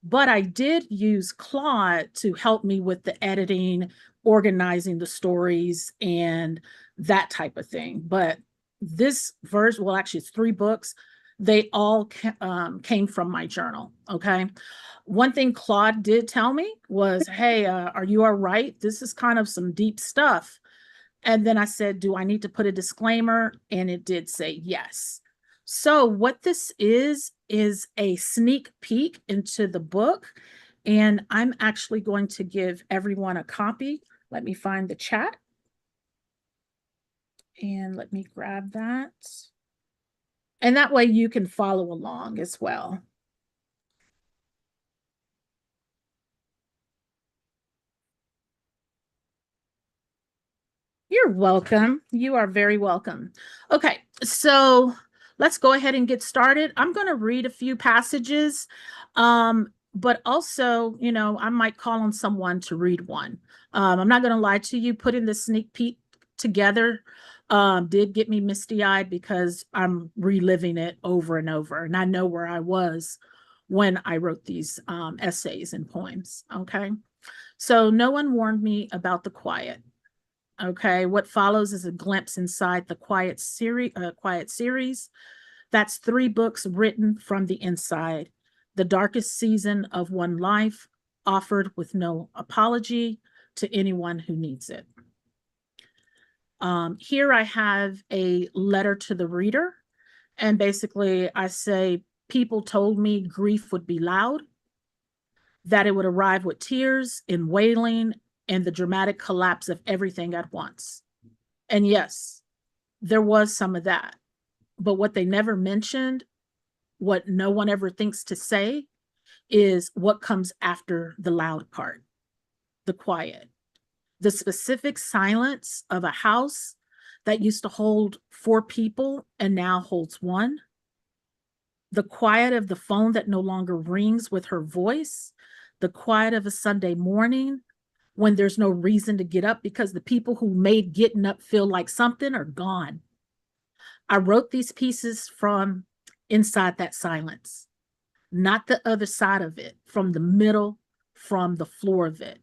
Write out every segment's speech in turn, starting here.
But I did use Claude to help me with the editing, organizing the stories, and that type of thing. But this version, well, actually, it's 3 books. They all came from my journal. Okay. One thing Claude did tell me was, hey, are you all right? This is kind of some deep stuff. And then I said, do I need to put a disclaimer? And it did say yes. So, what this is a sneak peek into the book. And I'm actually going to give everyone a copy. Let me find the chat and let me grab that. And that way you can follow along as well. You're welcome. You are very welcome. Okay, so let's go ahead and get started. I'm going to read a few passages, but also, I might call on someone to read one. I'm not going to lie to you, putting the sneak peek together did get me misty eyed because I'm reliving it over and over, and I know where I was when I wrote these essays and poems. Okay, so no one warned me about the quiet. Okay, what follows is a glimpse inside the Quiet series. That's 3 books written from the inside. The darkest season of one life, offered with no apology to anyone who needs it. Here I have a letter to the reader, and basically I say, people told me grief would be loud, that it would arrive with tears and wailing and the dramatic collapse of everything at once. And yes, there was some of that. But what they never mentioned, what no one ever thinks to say, is what comes after the loud part, the quiet, the specific silence of a house that used to hold 4 people and now holds one, the quiet of the phone that no longer rings with her voice, the quiet of a Sunday morning when there's no reason to get up because the people who made getting up feel like something are gone. I wrote these pieces from inside that silence, not the other side of it, from the middle, from the floor of it.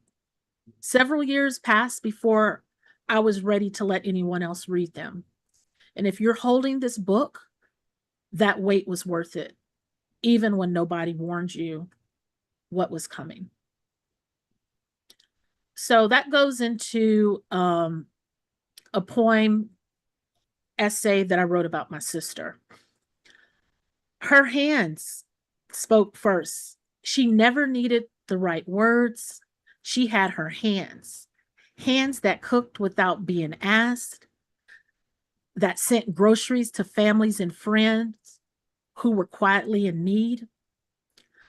Several years passed before I was ready to let anyone else read them. And if you're holding this book, that wait was worth it, even when nobody warned you what was coming. So that goes into a poem essay that I wrote about my sister. Her hands spoke first. She never needed the right words. She had her hands, hands that cooked without being asked, that sent groceries to families and friends who were quietly in need,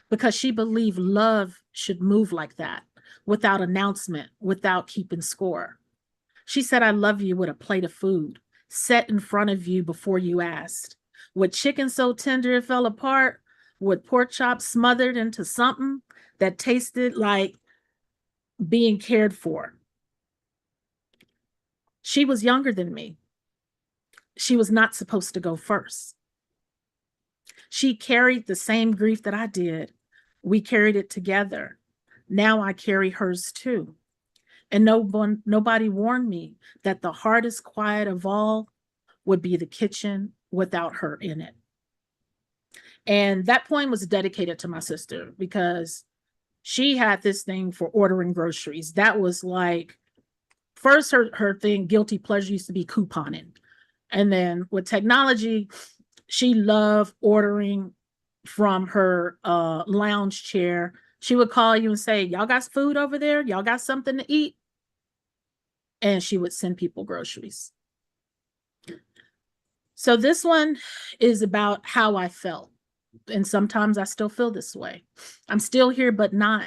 because she believed love should move like that, without announcement, without keeping score. She said, I love you with a plate of food set in front of you before you asked, with chicken so tender it fell apart, with pork chops smothered into something that tasted like being cared for. She was younger than me. She was not supposed to go first. She carried the same grief that I did. We carried it together. Now I carry hers too. And nobody warned me that the hardest quiet of all would be the kitchen without her in it. And that poem was dedicated to my sister because she had this thing for ordering groceries. That was like, first her thing, guilty pleasure used to be couponing. And then with technology, she loved ordering from her lounge chair. She would call you and say, y'all got food over there? Y'all got something to eat? And she would send people groceries. So this one is about how I felt. And sometimes I still feel this way. I'm still here, but not.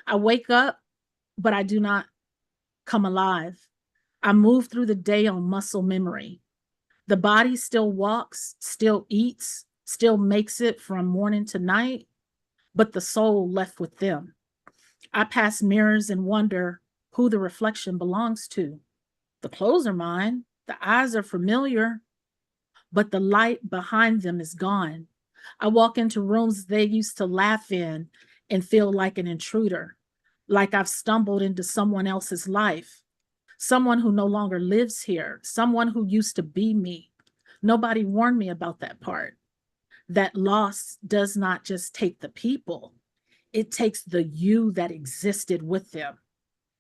I wake up, but I do not come alive. I move through the day on muscle memory. The body still walks, still eats, still makes it from morning to night, but the soul left with them. I pass mirrors and wonder who the reflection belongs to. The clothes are mine, the eyes are familiar, but the light behind them is gone. I walk into rooms they used to laugh in and feel like an intruder, like I've stumbled into someone else's life, someone who no longer lives here, someone who used to be me. Nobody warned me about that part. That loss does not just take the people, it takes the you that existed with them.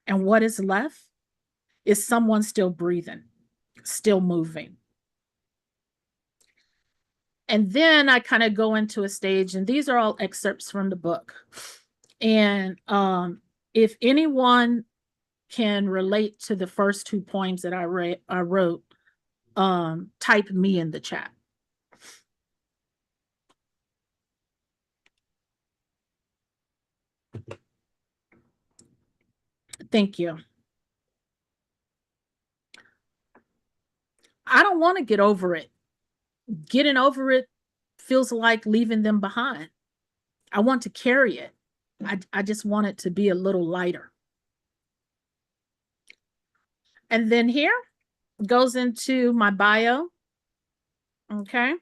And what is left is someone still breathing, still moving. And then I kind of go into a stage, and these are all excerpts from the book. And if anyone can relate to the first two poems that I wrote, type me in the chat. Thank you. I don't want to get over it. Getting over it feels like leaving them behind. I want to carry it. I just want it to be a little lighter. And then here goes into my bio. Okay.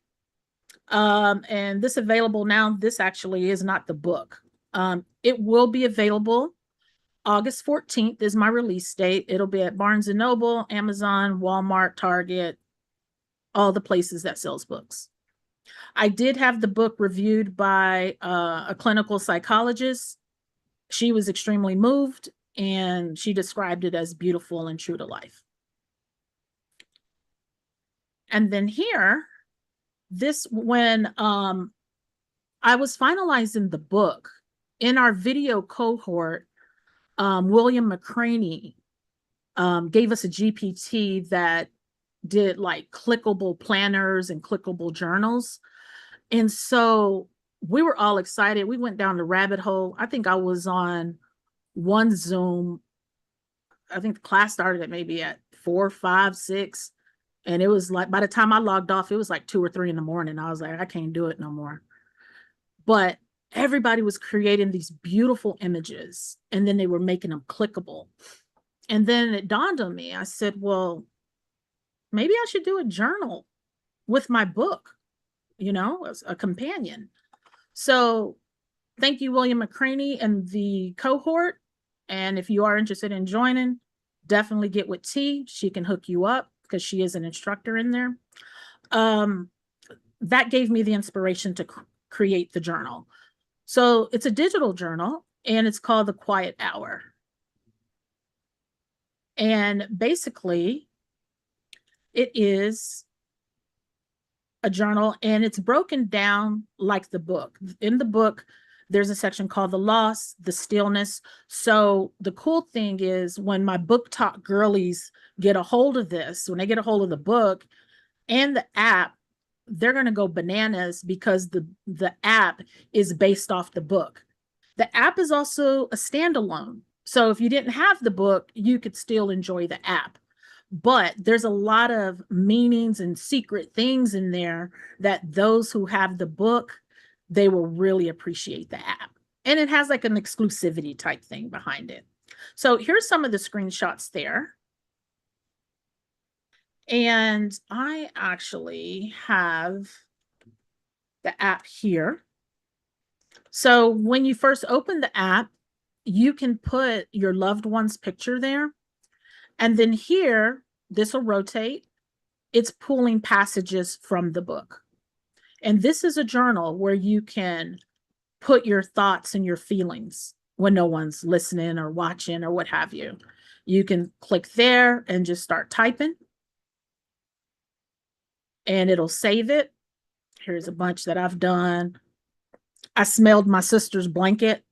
And this available now. This actually is not the book. It will be available August 14th is my release date. It'll be at Barnes and Noble, Amazon, Walmart, Target, all the places that sells books. I did have the book reviewed by a clinical psychologist. She was extremely moved, and she described it as beautiful and true to life. And then here, when I was finalizing the book, in our video cohort, William McCraney gave us a GPT that did like clickable planners and clickable journals. And so we were all excited. We went down the rabbit hole. I think I was on one Zoom. I think the class started at maybe at 4, 5, 6. And it was like, by the time I logged off, it was like 2 or 3 in the morning. I was like, I can't do it no more. But everybody was creating these beautiful images, and then they were making them clickable. And then it dawned on me. I said, well, maybe I should do a journal with my book, as a companion. So thank you, William McCraney and the cohort. And if you are interested in joining, definitely get with T. She can hook you up because she is an instructor in there. That gave me the inspiration to create the journal. So it's a digital journal, and it's called The Quiet Hour. And basically, it is a journal, and it's broken down like the book. In the book, there's a section called The Loss, The Stillness. So the cool thing is, when my book talk girlies get a hold of this, when they get a hold of the book and the app, they're going to go bananas because the app is based off the book. The app is also a standalone. So if you didn't have the book, you could still enjoy the app. But there's a lot of meanings and secret things in there that those who have the book, they will really appreciate the app. And it has like an exclusivity type thing behind it. So here's some of the screenshots there. And I actually have the app here. So when you first open the app, you can put your loved one's picture there. And then here, this will rotate. It's pulling passages from the book. And this is a journal where you can put your thoughts and your feelings when no one's listening or watching or what have you. You can click there and just start typing, and it'll save it. Here's a bunch that I've done. I smelled my sister's blanket.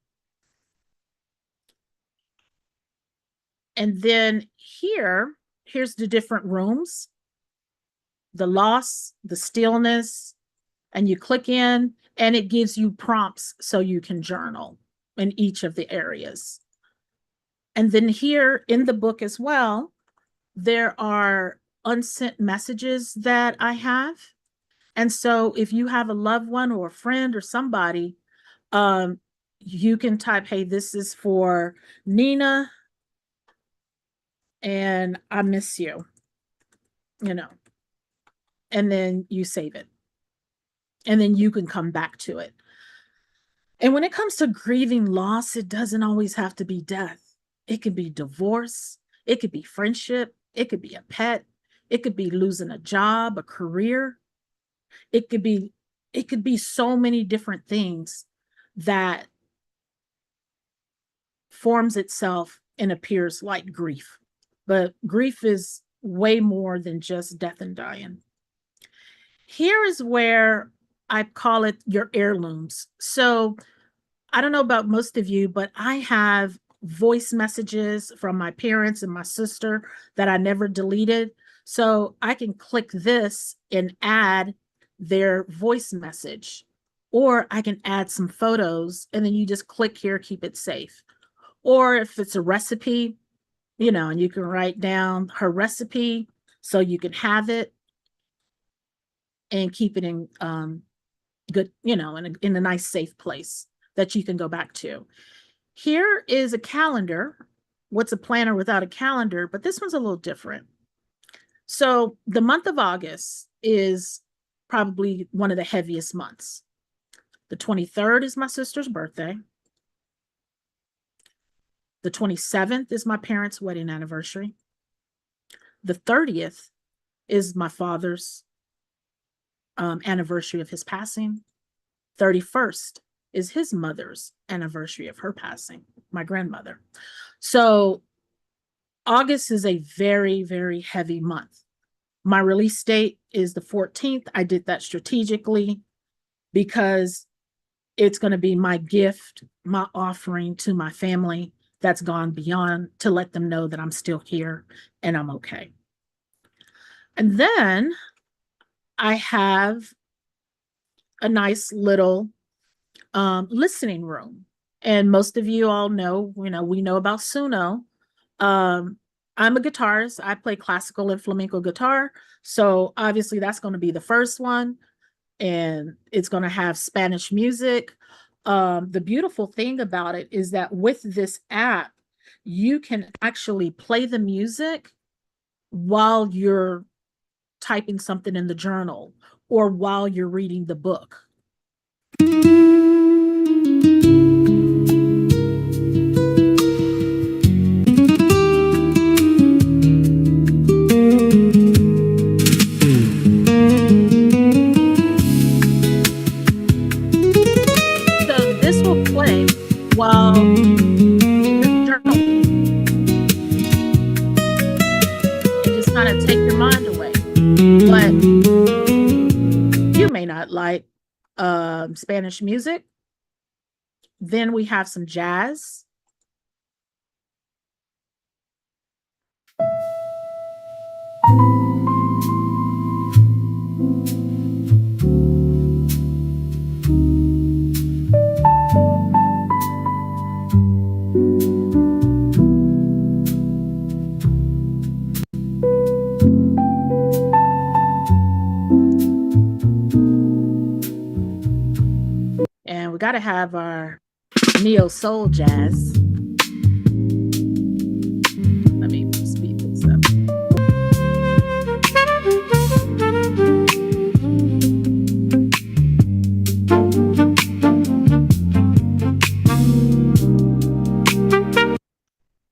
And then here's the different rooms, the loss, the stillness, and you click in, and it gives you prompts so you can journal in each of the areas. And then here in the book as well, there are unsent messages that I have. And so if you have a loved one or a friend or somebody, you can type, hey, this is for Nina, and I miss you, and then you save it. And then you can come back to it. And when it comes to grieving loss, it doesn't always have to be death. It could be divorce, it could be friendship, it could be a pet, it could be losing a job, a career. It could be so many different things that forms itself and appears like grief. But grief is way more than just death and dying. Here is where I call it your heirlooms. So I don't know about most of you, but I have voice messages from my parents and my sister that I never deleted. So I can click this and add their voice message, or I can add some photos and then you just click here, keep it safe. Or if it's a recipe, and you can write down her recipe so you can have it and keep it in good, in a nice, safe place that you can go back to. Here is a calendar. What's a planner without a calendar? But this one's a little different. So the month of August is probably one of the heaviest months. The 23rd is my sister's birthday. The 27th is my parents' wedding anniversary. The 30th is my father's anniversary of his passing. 31st is his mother's anniversary of her passing, my grandmother. So August is a very, very heavy month. My release date is the 14th. I did that strategically because it's going to be my gift, my offering to my family that's gone beyond, to let them know that I'm still here and I'm okay. And then I have a nice little listening room. And most of you all know, we know about Suno. I'm a guitarist. I play classical and flamenco guitar. So obviously that's going to be the first one. And it's going to have Spanish music. The beautiful thing about it is that with this app, you can actually play the music while you're typing something in the journal or while you're reading the book. So this will play while you're journaling and just kind of take your mind away. But you may not like Spanish music. Then we have some jazz. And we got to have our neo soul jazz. Let me speed this up.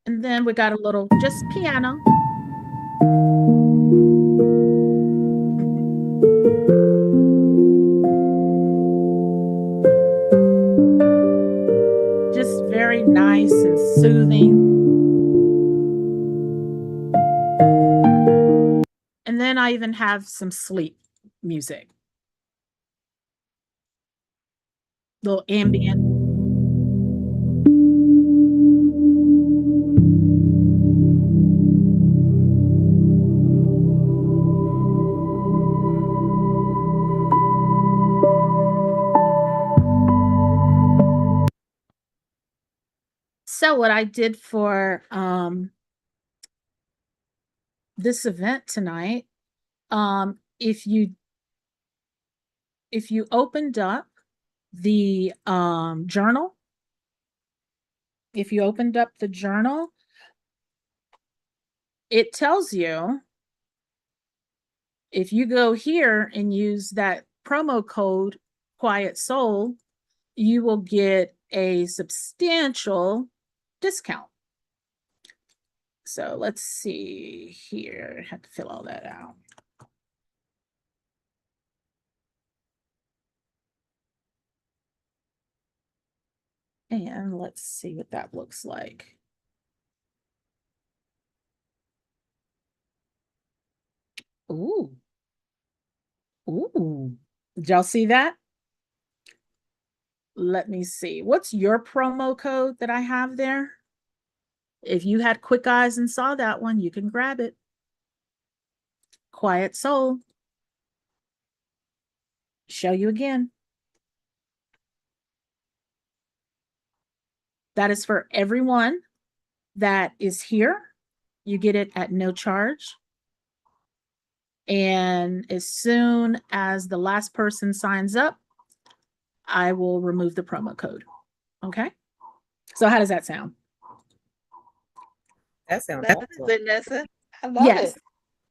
And then we got a little just piano. Just very nice and soothing. And then I even have some sleep music, little ambient. So what I did for this event tonight, if you opened up the journal, it tells you, if you go here and use that promo code Quiet Soul, you will get a substantial discount. So let's see here. I have to fill all that out. And let's see what that looks like. Ooh. Ooh. Did y'all see that? Let me see. What's your promo code that I have there? If you had quick eyes and saw that one, you can grab it. Quiet Soul. Show you again. That is for everyone that is here. You get it at no charge. And as soon as the last person signs up, I will remove the promo code. Okay. So how does that sound? That sounds That's awesome. Vanessa. I love Yes.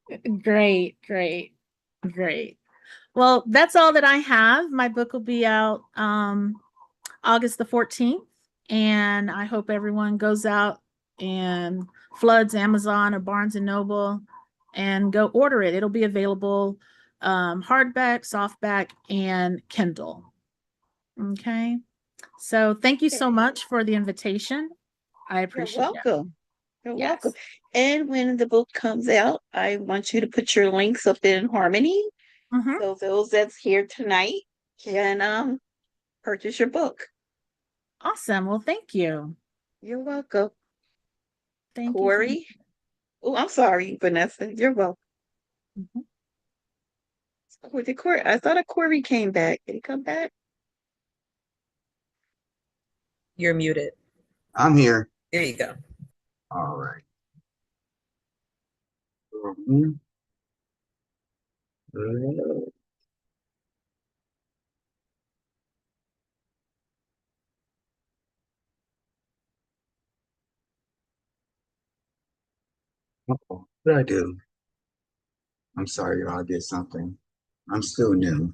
it. Great, great, great. Well, that's all that I have. My book will be out August the 14th. And I hope everyone goes out and floods Amazon or Barnes and Noble and go order it. It'll be available hardback, softback, and Kindle. Okay. So thank you so much for the invitation. I You're appreciate it. welcome. You're Yes. welcome. And when the book comes out, I want you to put your links up in Harmony. Mhm. So those that's here tonight can purchase your book. Awesome. Well, thank you. You're welcome. Thank you. Corey. Oh, I'm sorry, Vanessa. You're welcome. Mhm. Did Corey, I thought a Corey came back. Did he come back? You're muted. I'm here. There you go. All right. Mhm. What did I do? I'm sorry, y'all. I did something. I'm still new.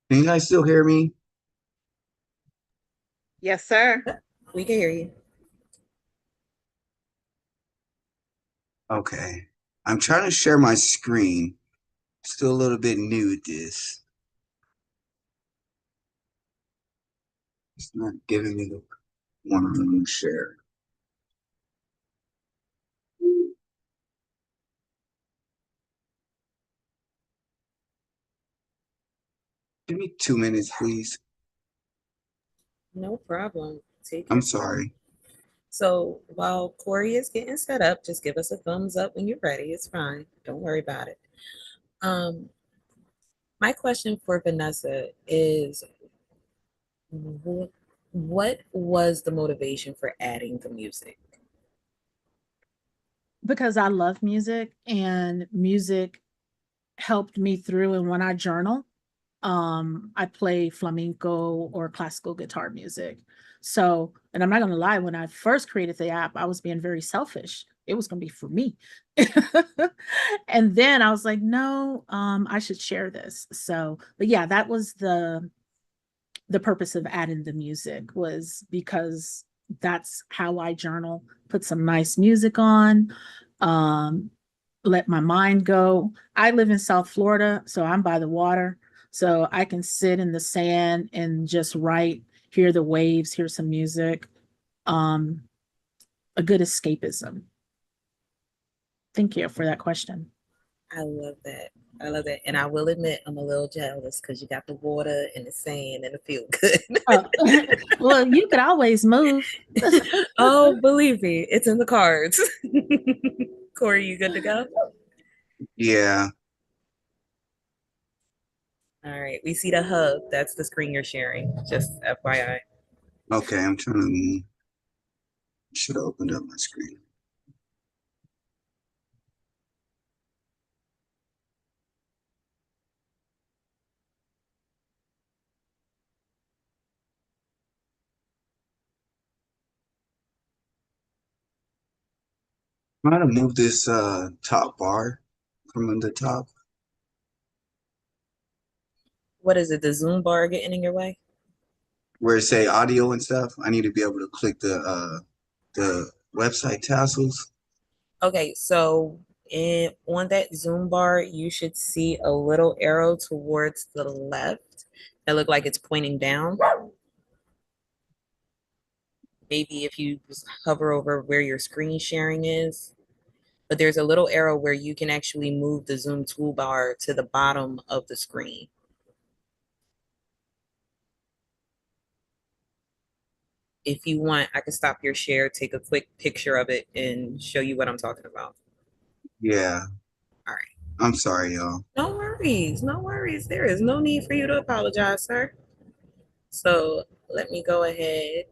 Can you guys still hear me? Yes, sir. We can hear you. Okay. I'm trying to share my screen. Still a little bit new at this. It's not giving me the one I'm going to share. Give me 2 minutes, please. No problem. Take I'm your time. sorry. So while Corey is getting set up, just give us a thumbs up when you're ready. It's fine. Don't worry about it. Um, my question for Vanessa is what was the motivation for adding the music? Because I love music and music helped me through. And when I journal, I play flamenco or classical guitar music. So, and I'm not going to lie, when I first created the app, I was being very selfish. It was going to be for me. And then I was like, no, I should share this. So, but yeah, that was the purpose of adding the music, was because that's how I journal. Put some nice music on, um, let my mind go. I live in South Florida, so I'm by the water. So I can sit in the sand and just write, hear the waves, hear some music. Um, a good escapism. Thank you for that question. I love that. I love that. And I will admit I'm a little jealous because you got the water and the sand and it feel good. Oh, well, you could always move. Oh, believe me, it's in the cards. Corey, you good to go? Yeah. All right. We see the hub. That's the screen you're sharing. Just FYI. Okay. I'm trying to. Should have opened up my screen. I'm gonna move this top bar from the top. What is it? The Zoom bar getting in your way? Where it say audio and stuff. I need to be able to click the website tassels. Okay, so on that Zoom bar, you should see a little arrow towards the left that look like it's pointing down. Maybe if you just hover over where your screen sharing is, but there's a little arrow where you can actually move the Zoom toolbar to the bottom of the screen. If you want, I can stop your share, take a quick picture of it, and show you what I'm talking about. Yeah. All right. I'm sorry, y'all. No worries. No worries. There is no need for you to apologize, sir. So let me go ahead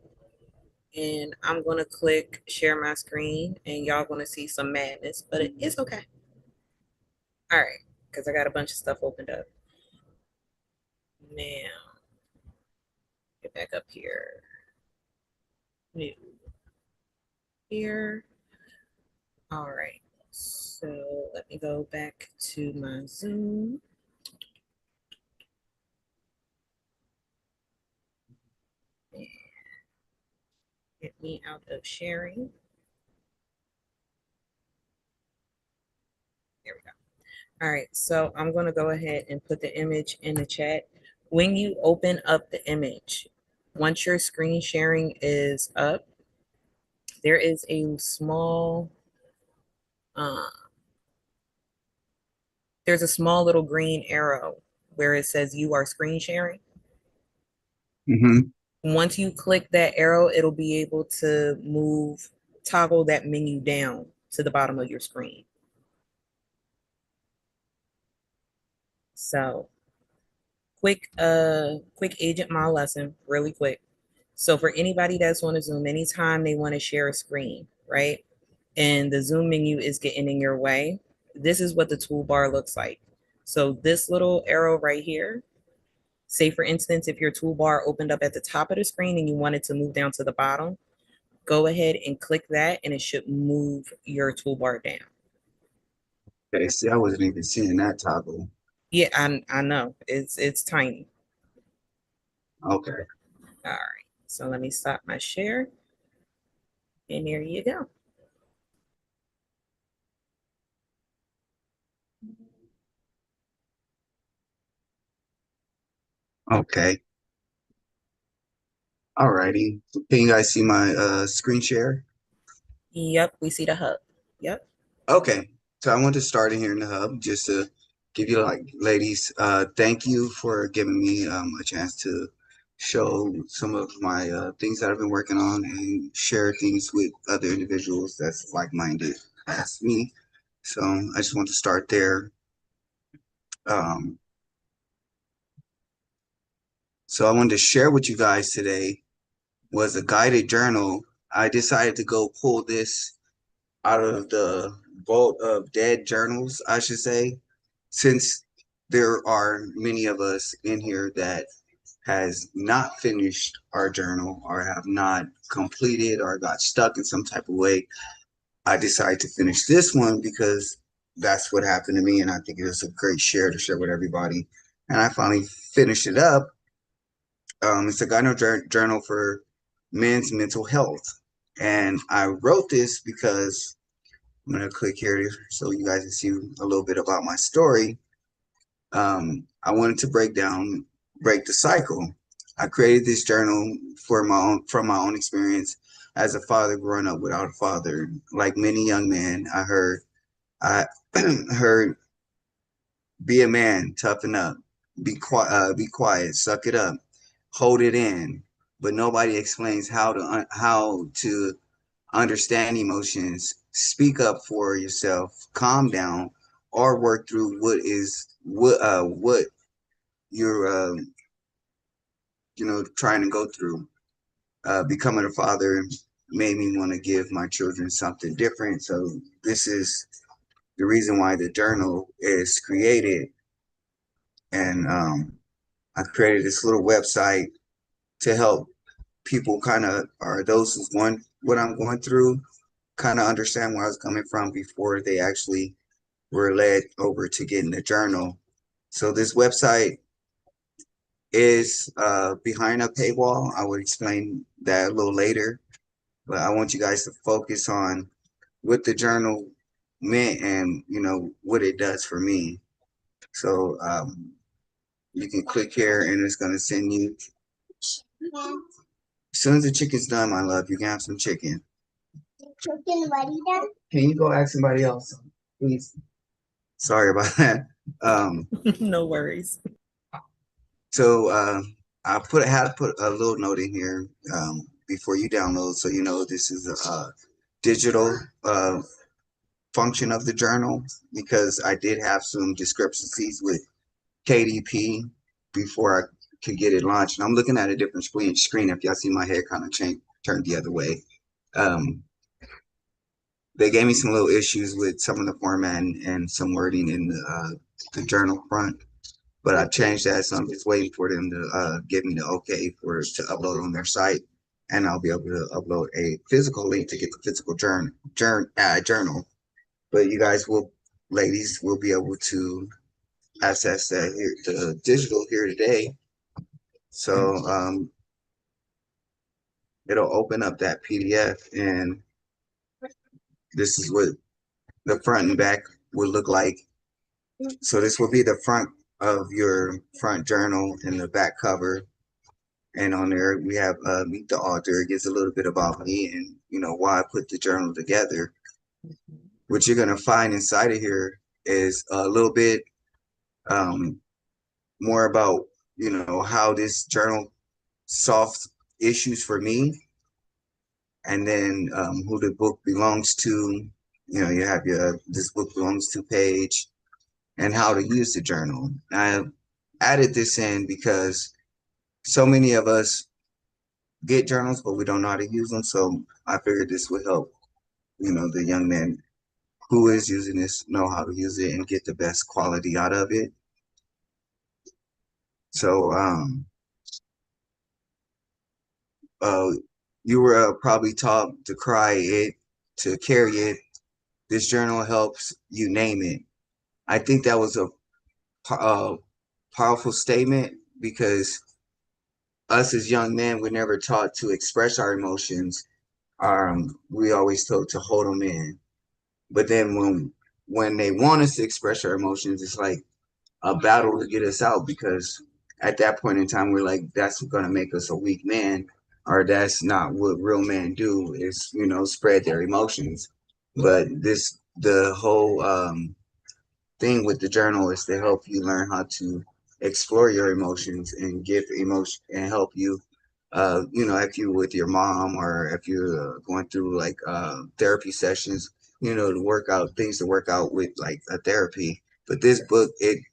and I'm going to click share my screen and y'all going to see some madness, but it's okay. All right. Because I got a bunch of stuff opened up. Now, get back up here. New. Here. All right. So let me go back to my Zoom. And get me out of sharing. There we go. All right, so I'm going to go ahead and put the image in the chat. When you open up the image, once your screen sharing is up, there is a small, uh, there's a small little green arrow where it says you are screen sharing. Mm-hmm. Once you click that arrow, it'll be able to toggle that menu down to the bottom of your screen. So quick agent mile lesson, really quick. So for anybody that's on a Zoom, anytime they want to share a screen, right? And the Zoom menu is getting in your way, this is what the toolbar looks like. So this little arrow right here, say for instance, if your toolbar opened up at the top of the screen and you wanted to move down to the bottom, go ahead and click that and it should move your toolbar down. Okay, see, I wasn't even seeing that toggle. Yeah, I know. It's tiny. Okay. All right. So let me stop my share. And there you go. Okay. Alrighty. Can you guys see my screen share? Yep, we see the hub. Yep. Okay. So I want to start in here in the hub just to give you like ladies, thank you for giving me a chance to show some of my things that I've been working on and share things with other individuals that's like-minded as me. So I just want to start there. Um, so I wanted to share with you guys today was a guided journal. I decided to go pull this out of the vault of dead journals, I should say, since there are many of us in here that has not finished our journal or have not completed or got stuck in some type of way. I decided to finish this one because that's what happened to me, and I think it was a great share to share with everybody. And I finally finished it up. It's a guided journal for men's mental health. And I wrote this because I'm gonna click here so you guys can see a little bit about my story. I wanted to break the cycle. I created this journal for from my own experience as a father growing up without a father. Like many young men, I heard, be a man, toughen up, be quiet, suck it up, hold it in. But nobody explains how to understand emotions, speak up for yourself, calm down, or work through what you're trying to go through. Becoming a father made me want to give my children something different. So this is the reason why the journal is created. And I created this little website to help people kind of, or those who's going what I'm going through, kind of understand where I was coming from before they actually were led over to getting the journal. So this website is behind a paywall. I would explain that a little later, but I want you guys to focus on what the journal meant and what it does for me. So you can click here and it's going to send you. As soon as the chicken's done, my love, you can have some chicken. Chicken ready then? Can you go ask somebody else, please? Sorry about that. No worries. So I had to put a little note in here before you download, so you know this is a digital function of the journal, because I did have some discrepancies with KDP before I could get it launched. And I'm looking at a different screen. If y'all see my head kind of turned the other way. They gave me some little issues with some of the format and some wording in the journal front, but I changed that, so I'm just waiting for them to give me the okay for it to upload on their site, and I'll be able to upload a physical link to get the physical journal. But you guys ladies will be able to access that here, the digital here today. So it'll open up that PDF, and this is what the front and back would look like. So this will be the front of your front journal and the back cover. And on there we have meet the author. It gives a little bit about me and why I put the journal together. What you're gonna find inside of here is a little bit more about how this journal solved issues for me, and then who the book belongs to. You have your this book belongs to page, and how to use the journal. I added this in because so many of us get journals, but we don't know how to use them. So I figured this would help, the young man who is using this know how to use it and get the best quality out of it. So you were probably taught to cry it, to carry it. This journal helps you name it. I think that was a powerful statement, because us as young men, we're never taught to express our emotions. We always told to hold them in. But then when they want us to express our emotions, it's like a battle to get us out, because at that point in time, we're like, that's going to make us a weak man, or that's not what real men do, is, spread their emotions. But the whole thing with the journal is to help you learn how to explore your emotions and give emotion and help you if you with your mom, or if you're going through like therapy sessions, to work out things to work out with like a therapy. But this book, it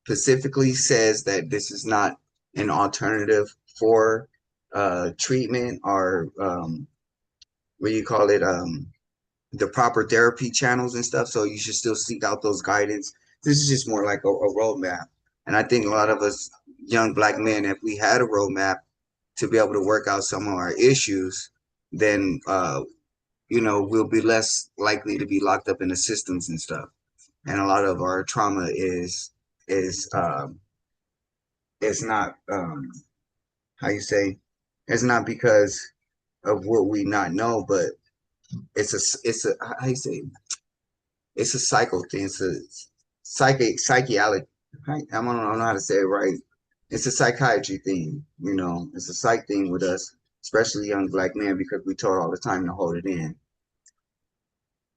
specifically says that this is not an alternative for treatment, or what do you call it, the proper therapy channels and stuff. So you should still seek out those guidance. This is just more like a roadmap. And I think a lot of us young Black men, if we had a roadmap to be able to work out some of our issues, then we'll be less likely to be locked up in the systems and stuff. And a lot of our trauma is not how you say, it's not because of what we not know, but it's a how you say, it's a cycle thing. It's a psychiatric. I don't know how to say it right. It's a psychiatry thing. It's a psych thing with us, especially young Black men, because we told all the time to hold it in.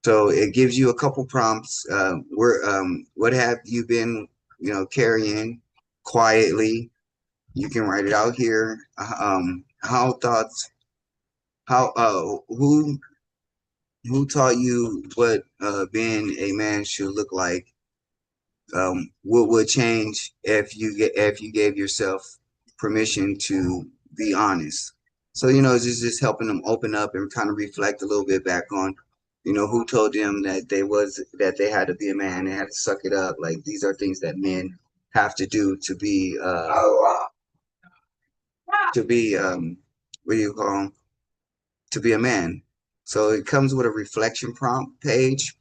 So it gives you a couple prompts. What have you been, carrying quietly? You can write it out here. How thoughts? How who taught you what being a man should look like? What would change if you gave yourself permission to be honest? So it's just helping them open up and kind of reflect a little bit back on, who told them that they had to be a man, they had to suck it up. Like, these are things that men have to do to be what do you call 'em? To be a man. So it comes with a reflection prompt page.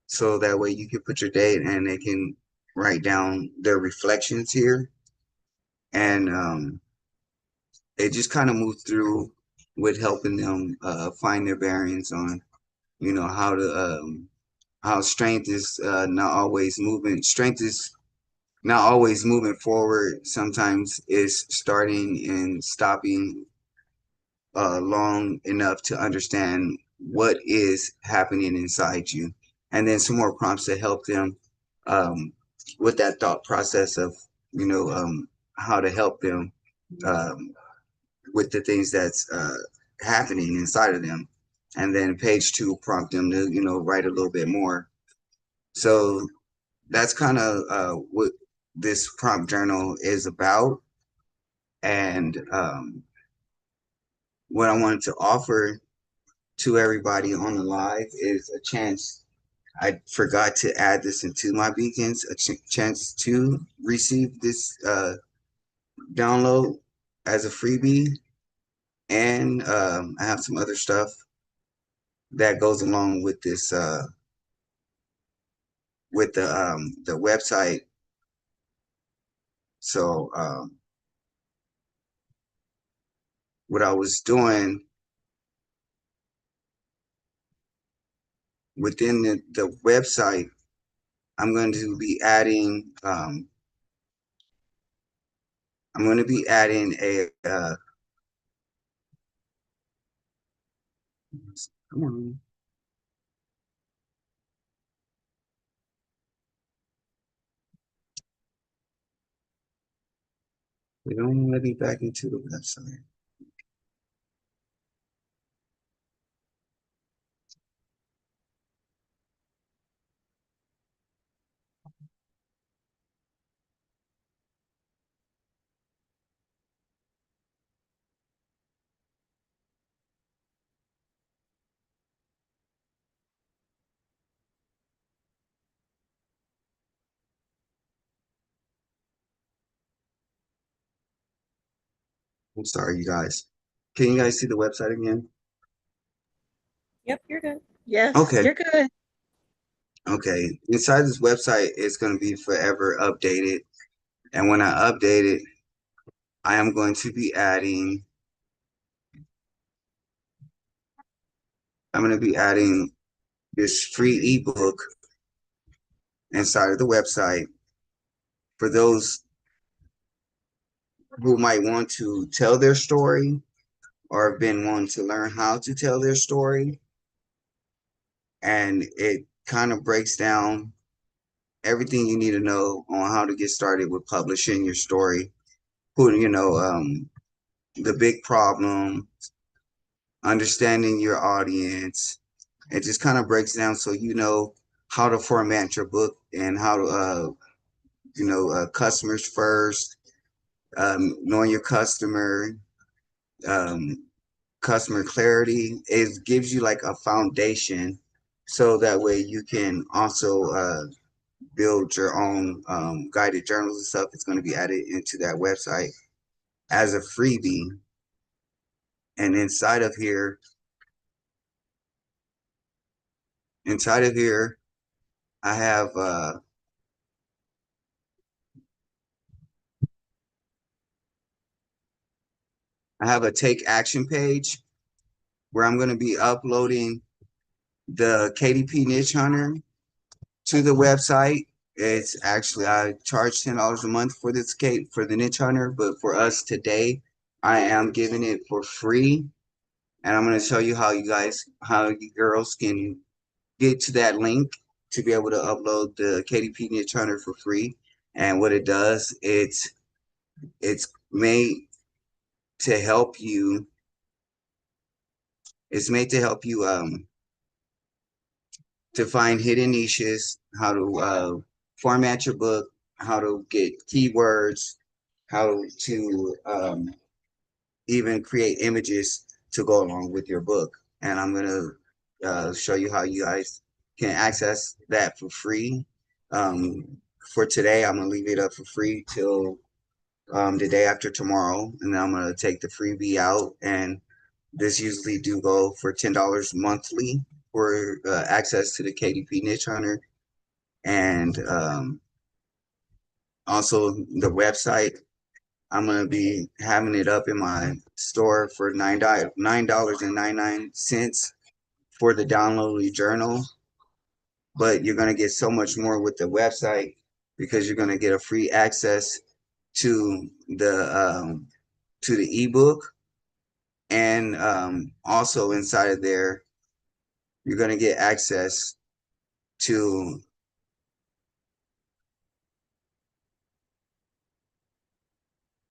So that way you can put your date and they can write down their reflections here. And it just kind of moves through with helping them find their bearings on, how to how strength is not always moving. Strength is not always moving forward. Sometimes it's starting and stopping long enough to understand what is happening inside you. And then some more prompts to help them um, with that thought process of, how to help them um, with the things that's happening inside of them. And then page two prompt them to, write a little bit more. So that's kind of what this prompt journal is about. And what I wanted to offer to everybody on the live is a chance. I forgot to add this into my beacons, a chance to receive this download as a freebie. And I have some other stuff that goes along with this, with the website. So what I was doing within the website, I'm going to be adding a come on. They don't let me back into the website. I'm sorry, you guys. Can you guys see the website again? Yep, you're good. Yes, Okay. you're good. Okay. Inside this website, it's going to be forever updated. And when I update it, I am going to be adding this free ebook inside of the website for those who might want to tell their story or have been wanting to learn how to tell their story. And it kind of breaks down everything you need to know on how to get started with publishing your story. Who, the big problem, understanding your audience. It just kind of breaks down so you know how to format your book and how to, customers first, knowing your um, customer clarity. It gives you like a foundation so that way you can also build your own guided journals and stuff. It's going to be added into that website as a freebie. And inside of here, I have a take action page where I'm going to be uploading the KDP Niche Hunter to the website. It's actually, I charge $10 a month for this for the Niche Hunter, but for us today, I am giving it for free. And I'm going to show you how how you girls can get to that link to be able to upload the KDP Niche Hunter for free. And what it does, it's made to help you. It's made to help you to find hidden niches, how to format your book, how to get keywords, how to even create images to go along with your book. And I'm going to show you how you guys can access that for free. For today, I'm going to leave it up for free till the day after tomorrow. And then I'm going to take the freebie out and This usually do go for $10 monthly for access to the KDP Niche Hunter, and also the website. I'm gonna be having it up in my store for $9.99 for the downloadable journal. But you're gonna get so much more with the website because you're gonna get a free access to the ebook, and also inside of there you're gonna get access to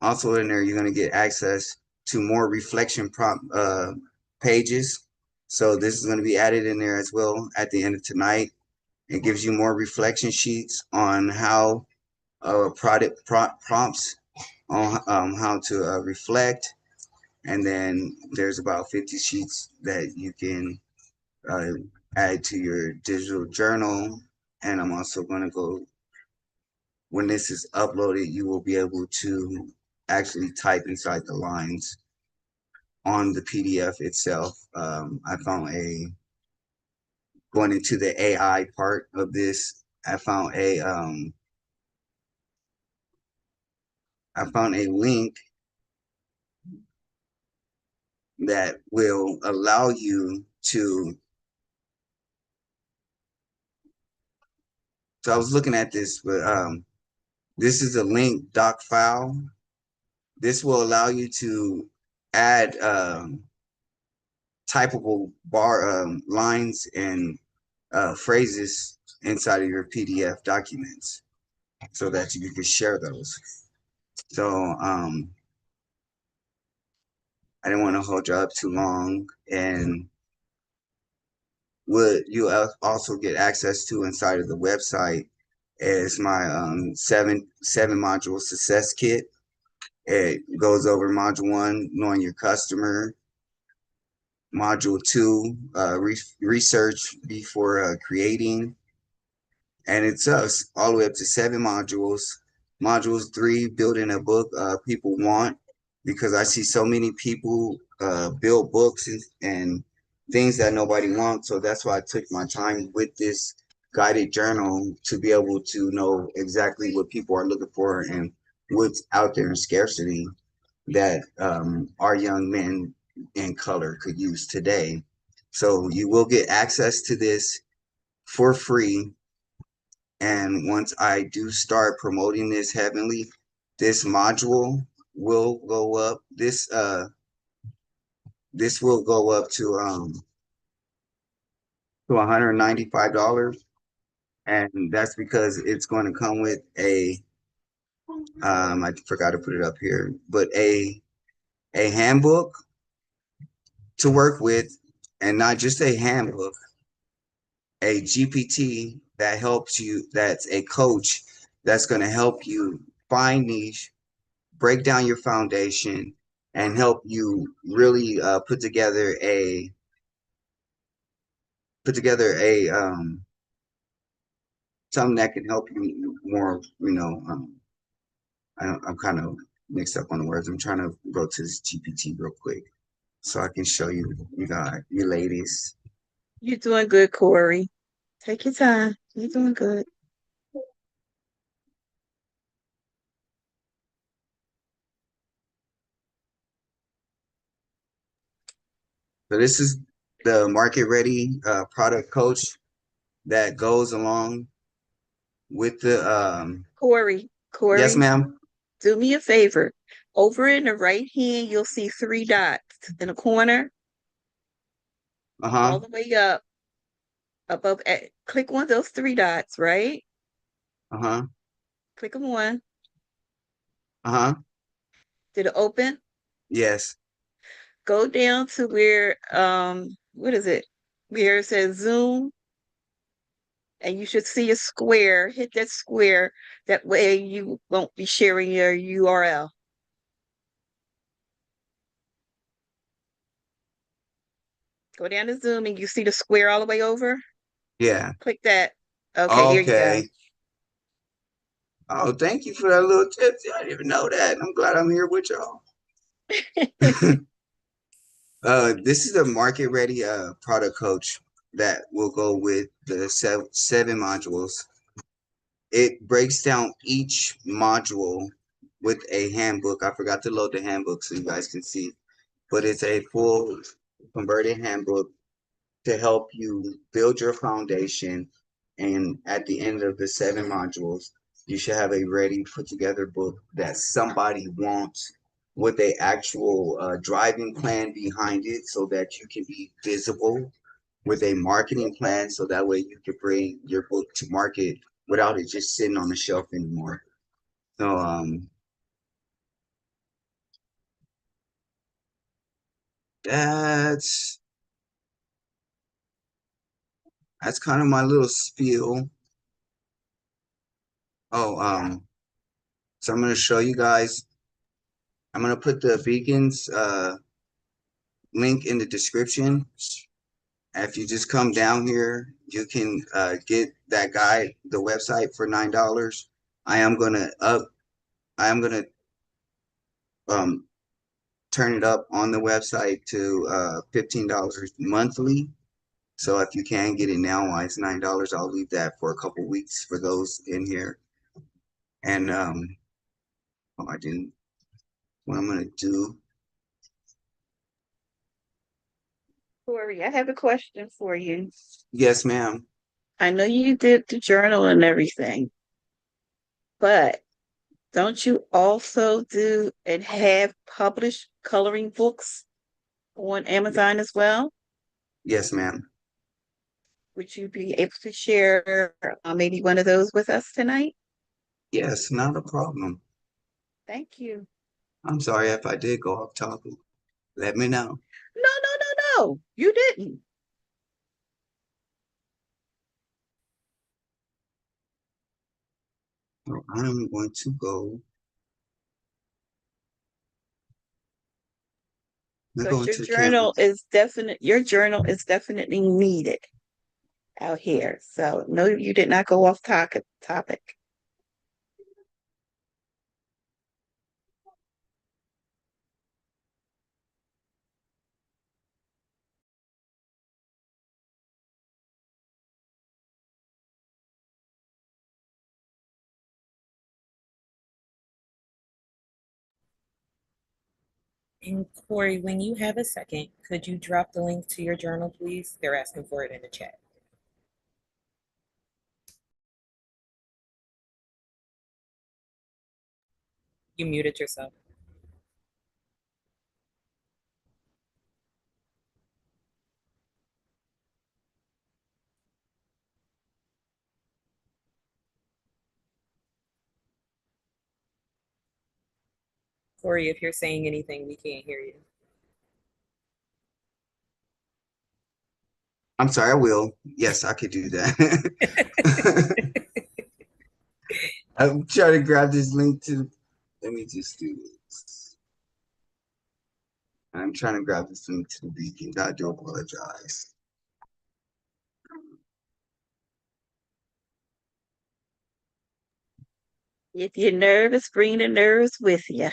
also in there you're gonna get access to more reflection prompt pages. So this is gonna be added in there as well at the end of tonight. It gives you more reflection sheets on how product prompts on how to reflect, and then there's about 50 sheets that you can uh, add to your digital journal. And I'm also going to go, when this is uploaded, you will be able to actually type inside the lines on the PDF itself. I found going into the AI part of this, I found a link that will allow you to. So I was looking at this, but this is a link doc file. This will allow you to add typable lines and phrases inside of your PDF documents so that you can share those. So I didn't want to hold you up too long, and what you also get access to inside of the website is my seven module success kit. It goes over module 1, knowing your customer; module 2, research before creating; and it's us all the way up to 7 modules. Modules 3, building a book people want, because I see so many people build books and things that nobody wants. So that's why I took my time with this guided journal to be able to know exactly what people are looking for and what's out there in scarcity that our young men in color could use today. So you will get access to this for free. And once I do start promoting this heavily, this module will go up. This will go up to $195. And that's because it's going to come with a I forgot to put it up here, but a handbook to work with, and not just a handbook, a GPT that helps you, that's a coach that's going to help you find niche, break down your foundation, and help you really put together a something that can help you more. I'm kind of mixed up on the words. I'm trying to go to this GPT real quick so I can show you ladies. You're doing good, Corey. Take your time. You're doing good. So this is the market ready product coach that goes along with the Corey, yes, Corey, ma'am. do me a favor. Over in the right hand, you'll see 3 dots in the corner, Uh-huh. all the way up above. Click one of those 3 dots, right? Uh-huh. Click them one. Uh-huh. Did it open? Yes. Go down to where what is it? Where it says Zoom, and you should see a square. Hit that square. That way you won't be sharing your URL. Go down to Zoom and you see the square all the way over. Yeah. Click that. Okay, there you go. Okay. Oh, thank you for that little tip. I didn't even know that. I'm glad I'm here with y'all. This is a market ready product coach that will go with the seven modules. It breaks down each module with a handbook. I forgot to load the handbook so you guys can see, but it's a full converted handbook to help you build your foundation. And at the end of the seven modules, you should have a ready put together book that somebody wants with a actual driving plan behind it so that you can be visible, with a marketing plan so that way you can bring your book to market without it just sitting on the shelf anymore. So that's that's kind of my little spiel. Oh, so I'm gonna show you guys. I'm gonna put the Beacons link in the description. If you just come down here, you can get that guide, the website for $9. I am gonna up. I am gonna um turn it up on the website to $15 monthly. So if you can get it now, why it's $9, I'll leave that for a couple weeks for those in here. And oh, I didn't. What I'm gonna do? Corey, I have a question for you. Yes, ma'am. I know you did the journal and everything, but don't you also do and have published coloring books on Amazon as well? Yes, ma'am. Would you be able to share maybe one of those with us tonight? Yes, not a problem. Thank you. I'm sorry if I did go off topic. Let me know. No, no, no, no. You didn't. So I'm going to go. I'm Because going to the campus. your journal is definitely needed out here. So no, you did not go off topic. And Corey, when you have a second, could you drop the link to your journal, please? They're asking for it in the chat. You muted yourself. Corey, if you're saying anything, we can't hear you. I'm sorry, I will. Yes, I could do that. I'm trying to grab this link to. Let me just do this. I'm trying to grab this link to the beacon. I do apologize. If you're nervous, bring the nerves with you.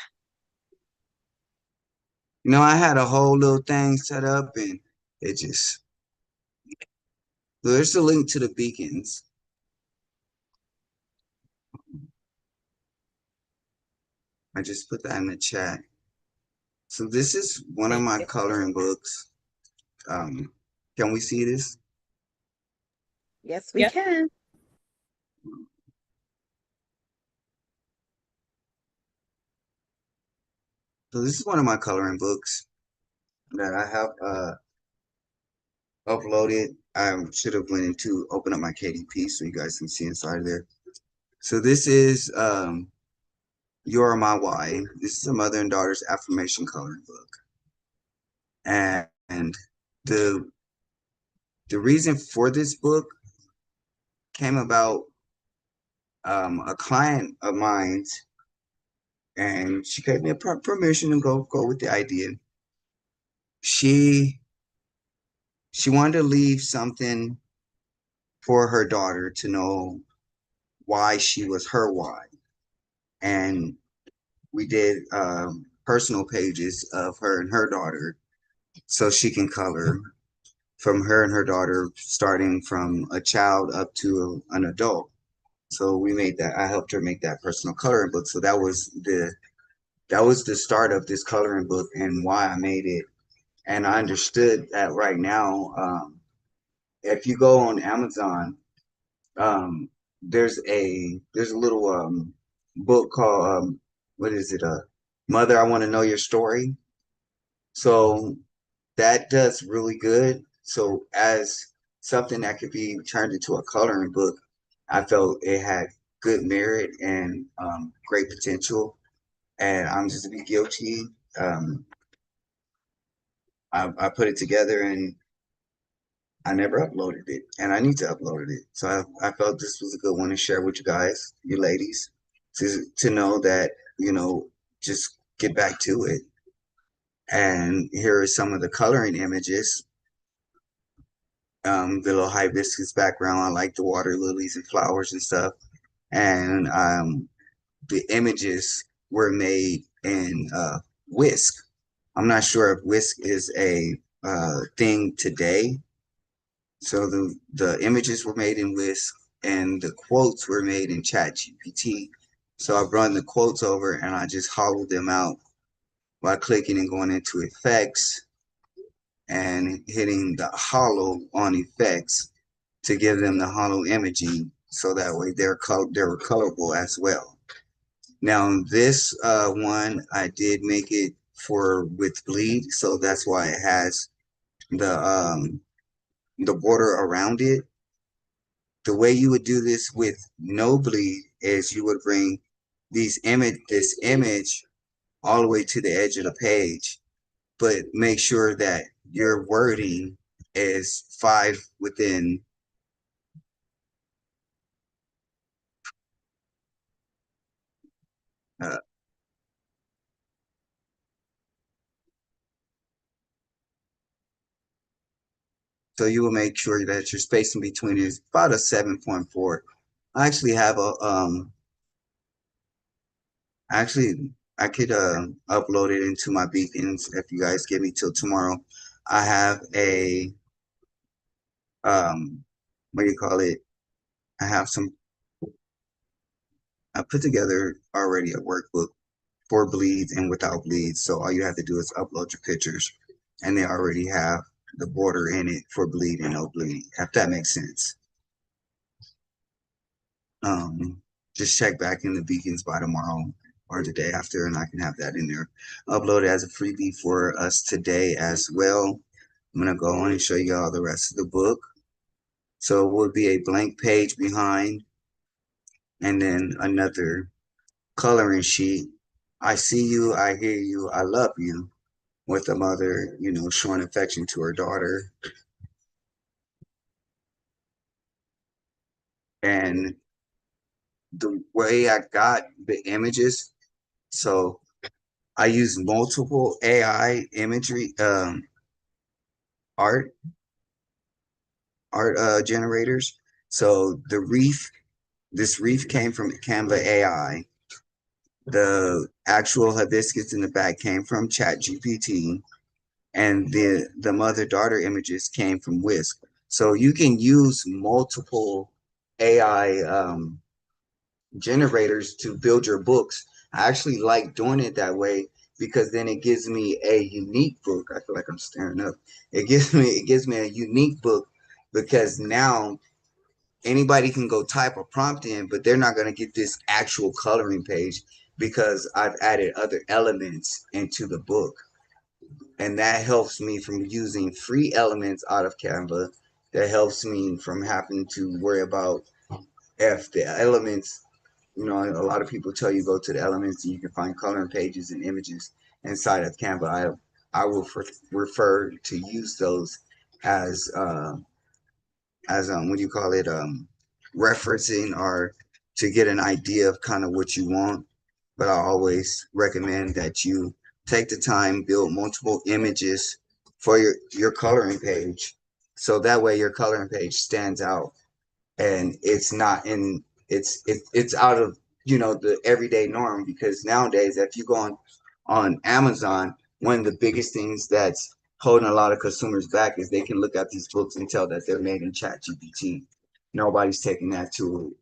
You know, I had a whole little thing set up and it just. So there's the link to the beacons. I just put that in the chat. So this is one of my coloring books. Can we see this? Yes, we Yep. can. So this is one of my coloring books that I have uploaded. I should have went into open up my KDP so you guys can see inside of there. So this is You Are My Why. This is a mother and daughter's affirmation coloring book. And the reason for this book came about a client of mine, and she gave me a permission to go with the idea. She wanted to leave something for her daughter to know why she was her why. And we did personal pages of her and her daughter. so she can color from her and her daughter, starting from a child up to an adult. So we made that. I helped her make that personal coloring book. So that was the start of this coloring book and why I made it. And I understood that right now, if you go on Amazon, um, there's a little book called what is it? Mother, I Want to Know Your Story. So that does really good. So as something that could be turned into a coloring book, I felt it had good merit and great potential. And I'm just to be guilty. Um, I put it together and I never uploaded it, and I need to upload it. So I felt this was a good one to share with you guys, you ladies, to know that just get back to it. And here are some of the coloring images. The little hibiscus background. I like the water lilies and flowers and stuff. And the images were made in Whisk. I'm not sure if Whisk is a thing today. So the images were made in Whisk and the quotes were made in Chat GPT. So I've run the quotes over and I just hollowed them out by clicking and going into effects and hitting the hollow on effects to give them the hollow imaging so that way they're colorable as well. Now this one I did make it for with bleed, so that's why it has the border around it. The way you would do this with no bleed is you would bring this image all the way to the edge of the page, but make sure that your wording is 5 within uh, so you will make sure that your spacing between is about a 7.4. I actually have a actually I could upload it into my beacons if you guys give me till tomorrow. I have a um what do you call it? I have some I put together already a workbook for bleeds and without bleeds. So all you have to do is upload your pictures and they already have the border in it for bleed and no bleed, if that makes sense. Um, just check back in the beacons by tomorrow or the day after, and I can have that in there. Upload it as a freebie for us today as well. I'm gonna go on and show you all the rest of the book. So it would be a blank page behind, and then another coloring sheet. I see you, I hear you, I love you. With the mother, showing affection to her daughter. And the way I got the images, so I use multiple AI imagery art generators. So this reef came from Canva AI. The actual hibiscus in the back came from Chat GPT, and the mother daughter images came from Whisk. So you can use multiple AI generators to build your books. I actually like doing it that way because then it gives me a unique book. I feel like I'm staring up. It gives me a unique book because now anybody can go type a prompt in, but they're not going to get this actual coloring page because I've added other elements into the book. And that helps me from using free elements out of Canva. That helps me from having to worry about if the elements, a lot of people tell you go to the elements and you can find coloring pages and images inside of Canva. I will refer to use those as what do you call it, referencing or to get an idea of kind of what you want. But I always recommend that you take the time, build multiple images for your coloring page, so that way your coloring page stands out and it's not in it's out of the everyday norm. Because nowadays if you go on Amazon, one of the biggest things that's holding a lot of consumers back is they can look at these books and tell that they're made in ChatGPT. Nobody's taking that to,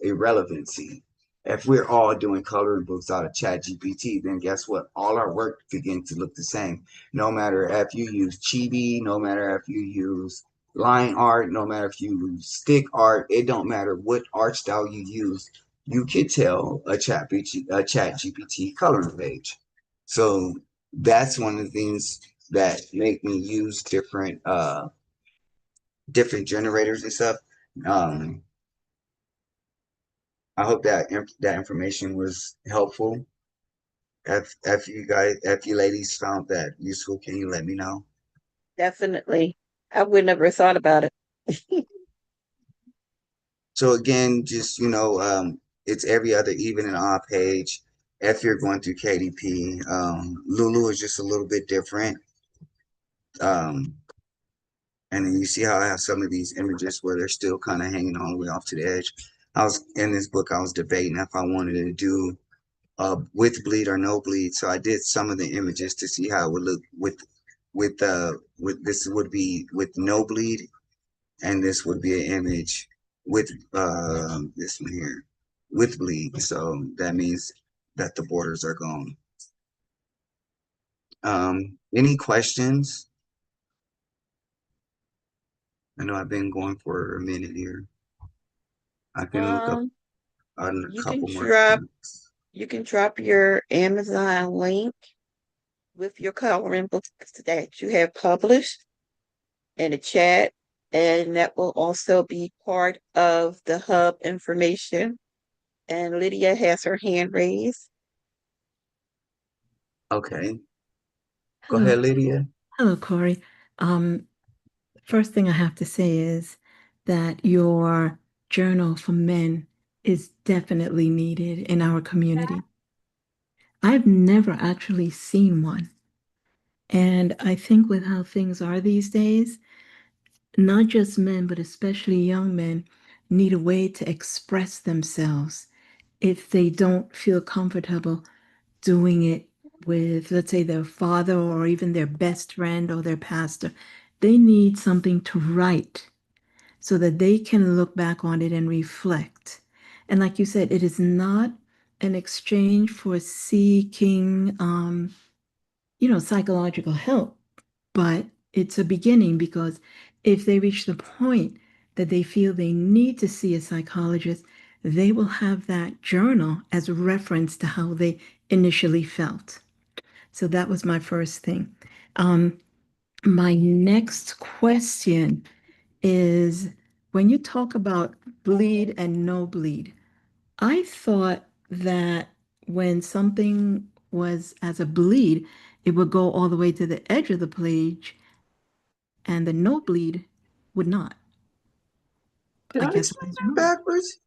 irrelevancy. If we're all doing coloring books out of ChatGPT, then guess what? All our work begins to look the same. No matter if you use Chibi, no matter if you use line art, no matter if you use stick art, it don't matter what art style you use. You could tell a chat GPT coloring page. So that's one of the things that make me use different generators and stuff. Um, I hope that information was helpful. If you ladies found that useful, can you let me know? Definitely. I would never thought about it. So again, just it's every other even and odd page. If you're going through KDP, Lulu is just a little bit different. Um, and then you see how I have some of these images where they're still kind of hanging all the way off to the edge. I was in this book, I was debating if I wanted to do with bleed or no bleed. So I did some of the images to see how it would look with this would be with no bleed, and this would be an image with this one here with bleed. So that means that the borders are gone. Any questions? I know I've been going for a minute here. I can look up Um, on a you can couple more drop things. you can drop your Amazon link with your coloring books that you have published in the chat, and that will also be part of the hub information. And Lydia has her hand raised. Okay, go Hello, ahead, Lydia. hello, Corey. Um, First thing I have to say is that your journal for men is definitely needed in our community. I've never actually seen one. And I think with how things are these days, not just men, but especially young men, need a way to express themselves if they don't feel comfortable doing it with, let's say, their father or even their best friend or their pastor. They need something to write so that they can look back on it and reflect. And like you said, it is not an exchange for seeking, psychological help, but it's a beginning because if they reach the point that they feel they need to see a psychologist, they will have that journal as a reference to how they initially felt. So that was my first thing. Um, my next question is when you talk about bleed and no bleed, I thought that when something was as a bleed, it would go all the way to the edge of the page and the no bleed would not. Did I I guess I explain was that wrong. backwards?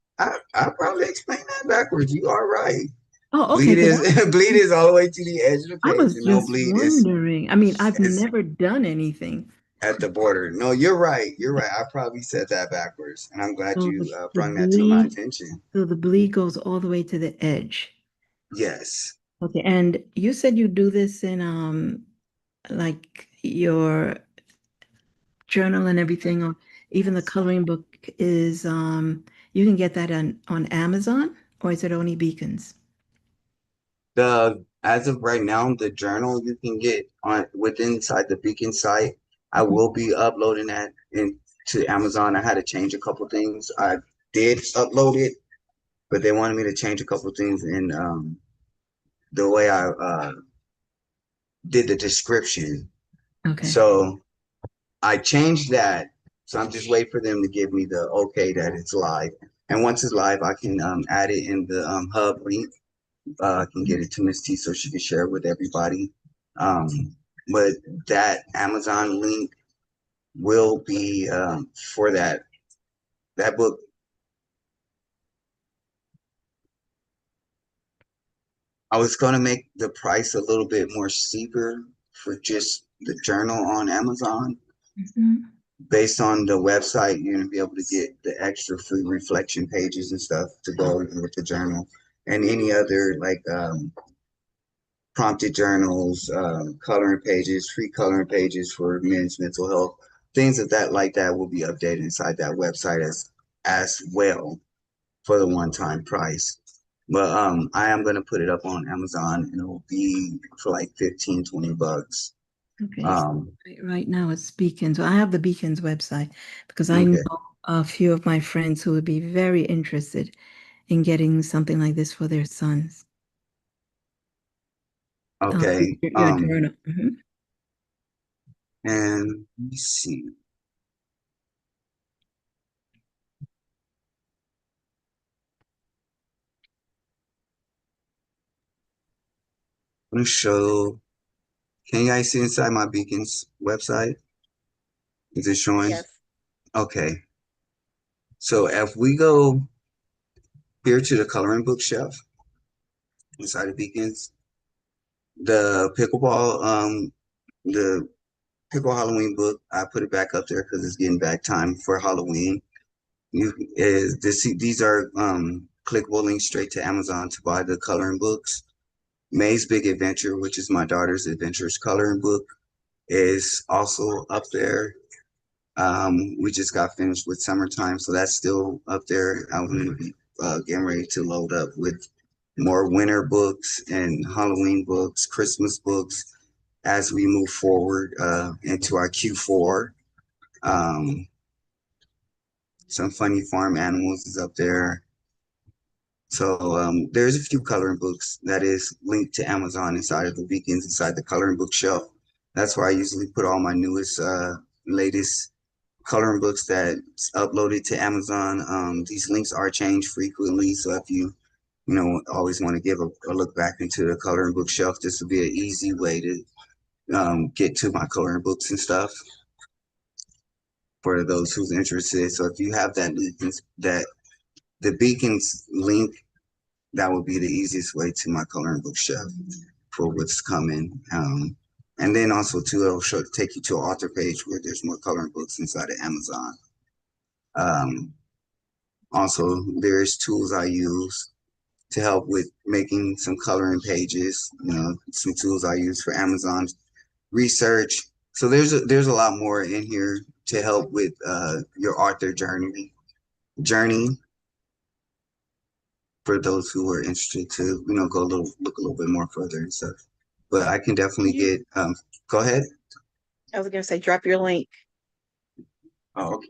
I probably explained that backwards. You are right. Oh, okay, Bleed because is bleed is all the way to the edge of the I page, was and no just bleed is wondering. I mean, I've is never done anything. at the border. No, you're right. You're right. I probably said that backwards, and I'm glad So you the brought that to my bleed, attention. so the bleed goes all the way to the edge. Yes. Okay, and you said you do this in like your journal and everything, or even the coloring book is you can get that on Amazon, or is it only Beacons? The as of right now, the journal you can get on within inside the Beacon site. I Mhm. will be uploading that into Amazon. I had to change a couple things. I did upload it, but they wanted me to change a couple things in the way I did the description. Okay. So I changed that. So I'm just waiting for them to give me the okay that it's live. And once it's live, I can add it in the hub link. I can get it to Miss T so she can share it with everybody. Um, but that Amazon link will be for that book. I was gonna make the price a little bit more steeper for just the journal on Amazon. Mhm. Based on the website, you're gonna be able to get the extra free reflection pages and stuff to go in with the journal and any other like prompted journals, coloring pages, free coloring pages for men's mental health, things of that like that will be updated inside that website as well for the one-time price. But I am gonna put it up on Amazon and it will be for like 15, 20 bucks. Okay. Um, Right now it's Beacons. I have the Beacons website because I Okay. know a few of my friends who would be very interested in getting something like this for their sons. okay. Your journal. Mhm. And let me see. I'm gonna show. Can you guys see inside my Beacons website? Is it showing? Yes. Okay. So if we go here to the coloring bookshelf inside of Beacons, the the pickle Halloween book, I put it back up there because it's getting back time for Halloween. These are clickable links straight to Amazon to buy the coloring books. May's Big Adventure, which is my daughter's adventures coloring book, is also up there. We just got finished with summertime, so that's still up there. I'm gonna be getting ready to load up with more winter books and Halloween books, Christmas books as we move forward into our Q4. Um, some funny farm animals is up there. So there's a few coloring books that is linked to Amazon inside of the Beacons, inside the coloring book shelf. That's where I usually put all my newest, latest coloring books that's uploaded to Amazon. These links are changed frequently, so if you know always want to give a look back into the coloring book shelf, this will be an easy way to get to my coloring books and stuff for those who's interested. So if you have that the Beacons link, that would be the easiest way to my coloring book shelf for what's coming. And then also too, it'll take you to an author page where there's more coloring books inside of Amazon. Also, there's tools I use to help with making some coloring pages. You know, some tools I use for Amazon research. So there's a lot more in here to help with your author journey for those who are interested to go look a little bit more further and stuff. But I can definitely You- get go ahead. I was gonna say, drop your link. Oh, okay.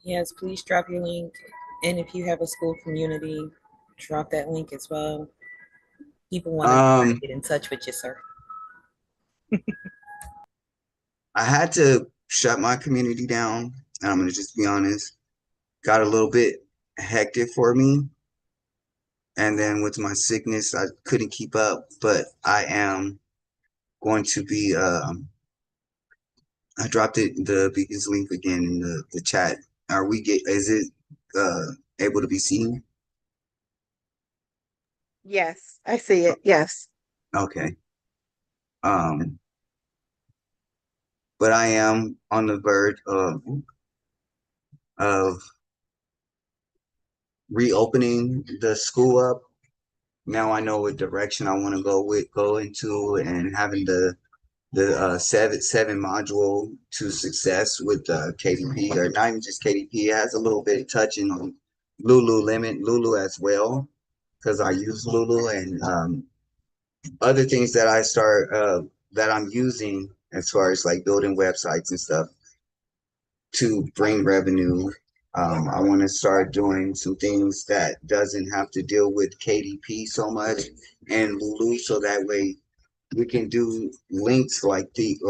Yes, please drop your link. And if you have a school community, drop that link as well. People want to get in touch with you, sir. I had to shut my community down. And I'm gonna just be honest. Got a little bit hectic for me. And then with my sickness, I couldn't keep up. But I am going to be I dropped the Beacons link again in the chat. Is it able to be seen? Yes, I see it. Yes. Okay. Um, but I am on the verge of reopening the school up. Now I know what direction I want to go into, and having the seven module to success with KDP, or not even just KDP. It has a little bit of touching on Lulu as well, because I use Lulu and other things that I start that I'm using as far as like building websites and stuff to bring revenue. I want to start doing some things that doesn't have to deal with KDP so much and Lulu, so that way we can do links like these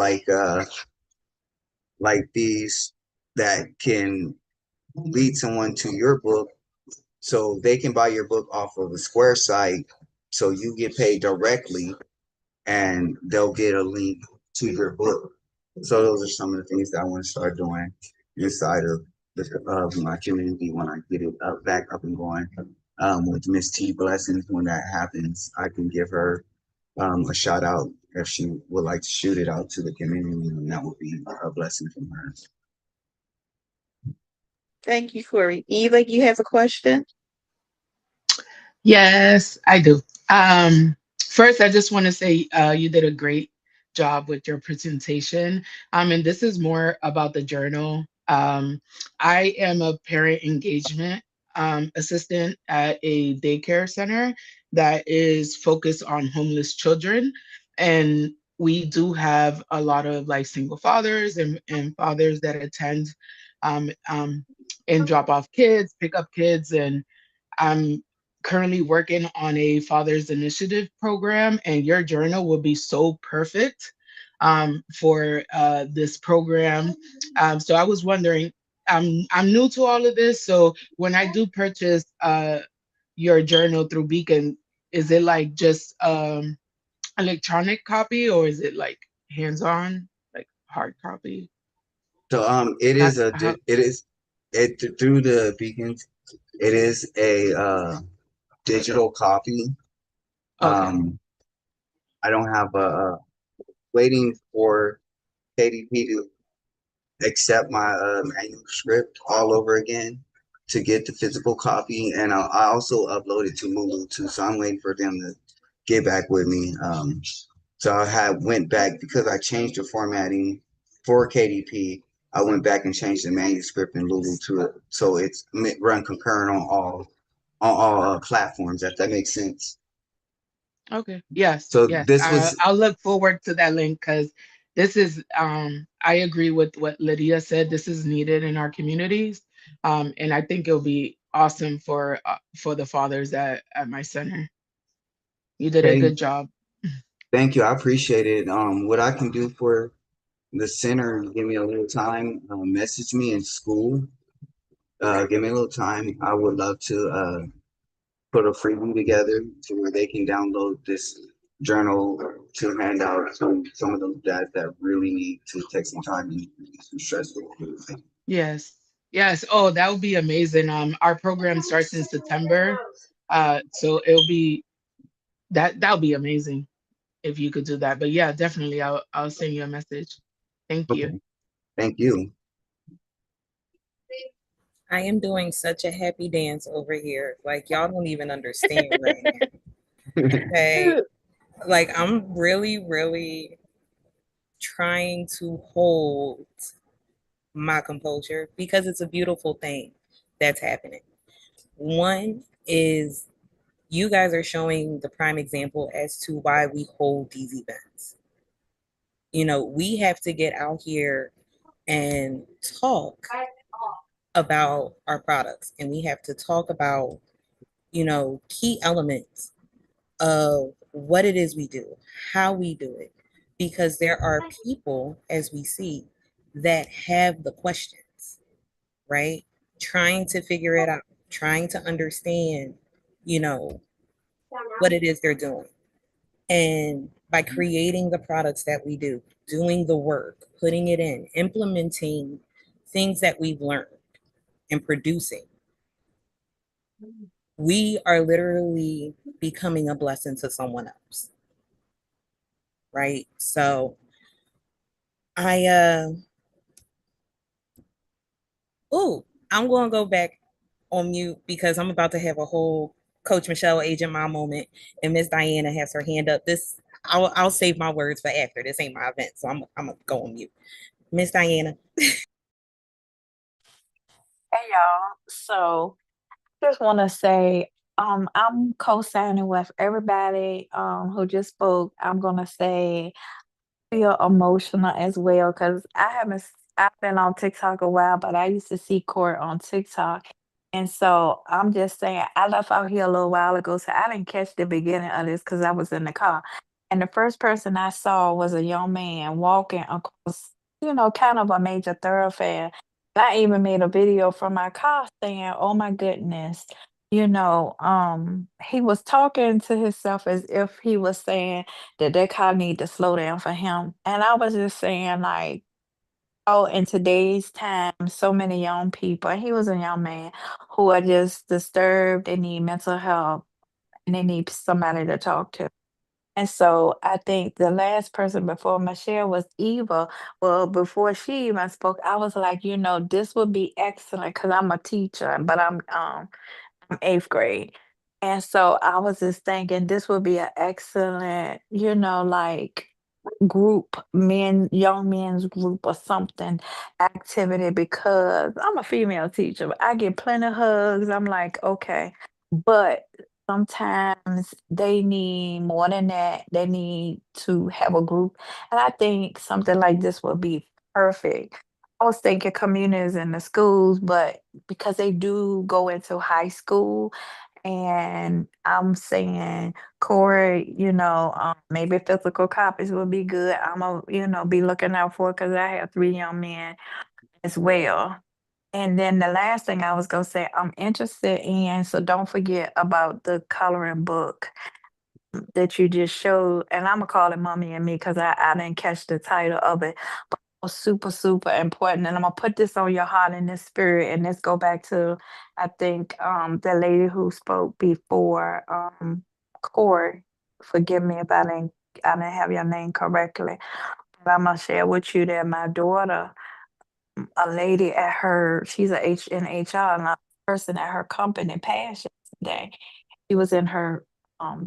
that can lead someone to your book, so they can buy your book off of a Square site, so you get paid directly and they'll get a link to your book. So those are some of the things that I want to start doing inside of my community when I get it back up and going. With Miss T Blessings, when that happens, I can give her a shout out if she would like to shoot it out to the community, and that would be a blessing from her. Thank you, Corey. Eva, you have a question? Yes, I do. First, I just want to say you did a great job with your presentation. And this is more about the journal. I am a parent engagement assistant at a daycare center that is focused on homeless children. And we do have a lot of like single fathers and fathers that attend um, um, and drop off kids, pick up kids, and I'm currently working on a Father's Initiative program, and your journal will be so perfect for this program. So I was wondering, I'm new to all of this, so when I do purchase your journal through Beacon, is it like just electronic copy or is it like hands-on, like hard copy? So it How, is a how, it is it through the beacons. It is a digital copy. okay, Um, I don't have a waiting for KDP to accept my manuscript all over again to get the physical copy, and I also uploaded to Lulu too. So I'm waiting for them to get back with me. So I had went back because I changed the formatting for KDP. I went back and changed the manuscript in Lulu to it, so it's run concurrent on all platforms. If that makes sense. okay. Yes, So yes. this was I'll look forward to that link because this is I agree with what Lydia said. This is needed in our communities. And I think it'll be awesome for the fathers at my center. You did a okay. good job. Thank you. I appreciate it. What I can do for the center, give me a little time. Message me in school. Give me a little time. I would love to put a freebie together to where they can download this journal to hand out to some of those dads that really need to take some time and release some stress. Yes. Yes. Oh, that would be amazing. Our program starts in September. So it'll be that'll be amazing if you could do that. But yeah, definitely I'll send you a message. Thank you. Okay. Thank you. I am doing such a happy dance over here. Like y'all don't even understand right now. Okay. Like I'm really, really trying to hold my composure because it's a beautiful thing that's happening. One is you guys are showing the prime example as to why we hold these events. You know, we have to get out here and talk about our products and we have to talk about, you know, key elements of what it is we do, how we do it, because there are people, as we see, that have the questions, right? Trying to figure it out, trying to understand, you know, what it is they're doing. And by creating the products that we do, doing the work, putting it in, implementing things that we've learned and producing, we are literally becoming a blessing to someone else. Right. So I oh, I'm gonna go back on mute because I'm about to have a whole Coach Michelle Agent Mom moment and Miss Diana has her hand up. This I'll save my words for after. This ain't my event, so I'm gonna go on mute. Miss Diana. Hey y'all. So just want to say, I'm co-signing with everybody who just spoke. I'm gonna say feel emotional as well because I've been on TikTok a while, but I used to see Court on TikTok. And so I'm just saying, I left out here a little while ago, so I didn't catch the beginning of this because I was in the car. And the first person I saw was a young man walking across, kind of a major thoroughfare. I even made a video from my car saying, "Oh my goodness." He was talking to himself as if he was saying, that car need to slow down for him. And I was just saying, like, oh, in today's time, so many young people, and he was a young man, who are just disturbed, they need mental health, and they need somebody to talk to. And so I think the last person before Michelle was Eva. Well, before she even spoke, I was like, this would be excellent because I'm a teacher, but I'm eighth grade. And so I was just thinking this would be an excellent, like group, young men's group or something activity because I'm a female teacher. I get plenty of hugs. I'm like, okay. But sometimes they need more than that. They need to have a group. And I think something like this would be perfect. I was thinking communities in the schools, but because they do go into high school, and I'm saying, Corey, maybe physical copies would be good. I'm gonna, be looking out for because I have 3 young men as well. And then the last thing I was gonna say, I'm interested in, so don't forget about the coloring book that you just showed. And I'm gonna call it Mommy and Me because I didn't catch the title of it. But it was super, super important. And I'm gonna put this on your heart and this spirit. And let's go back to, I think, the lady who spoke before, Corey. Forgive me if I didn't have your name correctly. But I'm gonna share with you that my daughter, a lady at her, she's a H in HR, and a person at her company passed yesterday. She was in her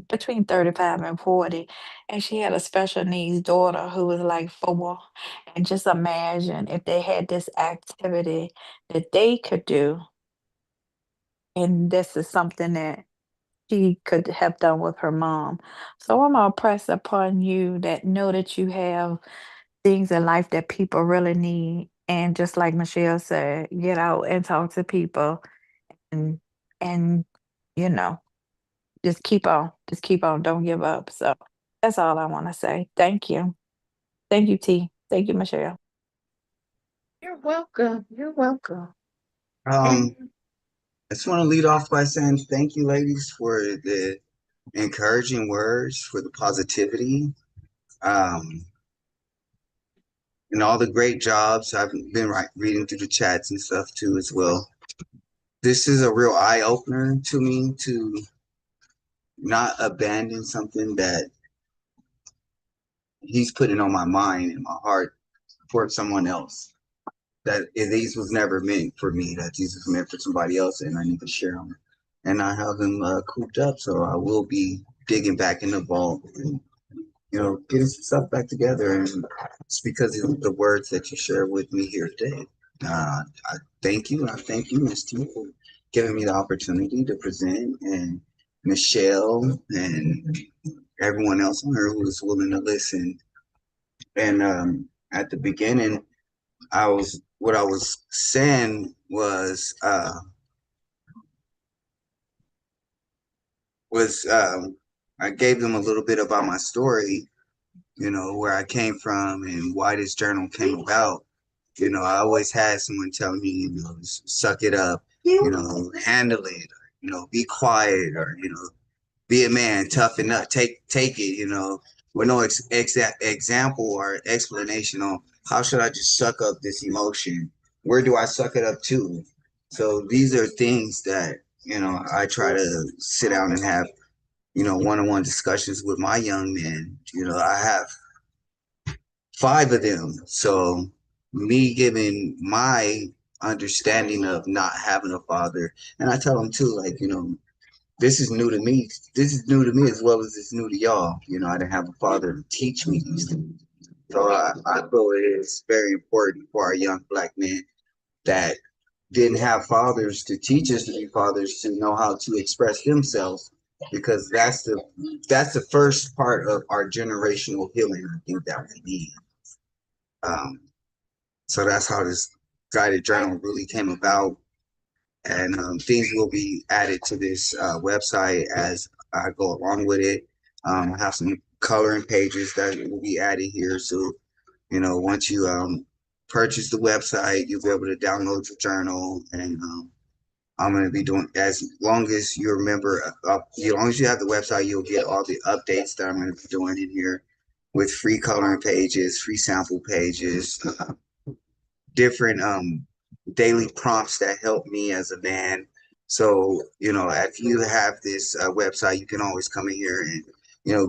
between 35 and 40, and she had a special needs daughter who was like 4. And just imagine if they had this activity that they could do, and this is something that she could have done with her mom. So I'm gonna press upon you that know that you have things in life that people really need. And just like Michelle said, get out and talk to people and and you know, just keep on, don't give up. So that's all I want to say. Thank you. Thank you, T. Thank you, Michelle. You're welcome. You're welcome. I just want to lead off by saying thank you, ladies, for the encouraging words, for the positivity, um, and all the great jobs. I've been reading through the chats and stuff too as well. This is a real eye opener to me to not abandon something that he's putting on my mind and my heart for someone else. That these was never meant for me. That these was meant for somebody else, and I need to share them. And I have them cooped up, so I will be digging back in the vault and getting some stuff back together. And it's because of the words that you share with me here today. I thank you. I thank you, Miss T, for giving me the opportunity to present, and Michelle and everyone else on here who was willing to listen. And at the beginning, what I was saying was I gave them a little bit about my story, where I came from and why this journal came about. I always had someone tell me, suck it up, handle it, be quiet, or be a man, toughen up, take it, with no exact example or explanation on how should I just suck up this emotion? Where do I suck it up to? So these are things that, I try to sit down and have, one-on-one discussions with my young men. I have 5 of them. So me giving my understanding of not having a father, and I tell them too, like, this is new to me. This is new to me as well as it's new to y'all. I didn't have a father to teach me these things. So I feel it is very important for our young black men that didn't have fathers to teach us to be fathers to know how to express themselves, because that's the first part of our generational healing. I think that we need. Um, so that's how this guided journal really came about. And things will be added to this website as I go along with it. I have some coloring pages that will be added here. So, once you purchase the website, you'll be able to download your journal. And I'm going to be doing, as long as you remember, as long as you have the website, you'll get all the updates that I'm going to be doing in here with free coloring pages, free sample pages, different daily prompts that help me as a man. So, if you have this website, you can always come in here and,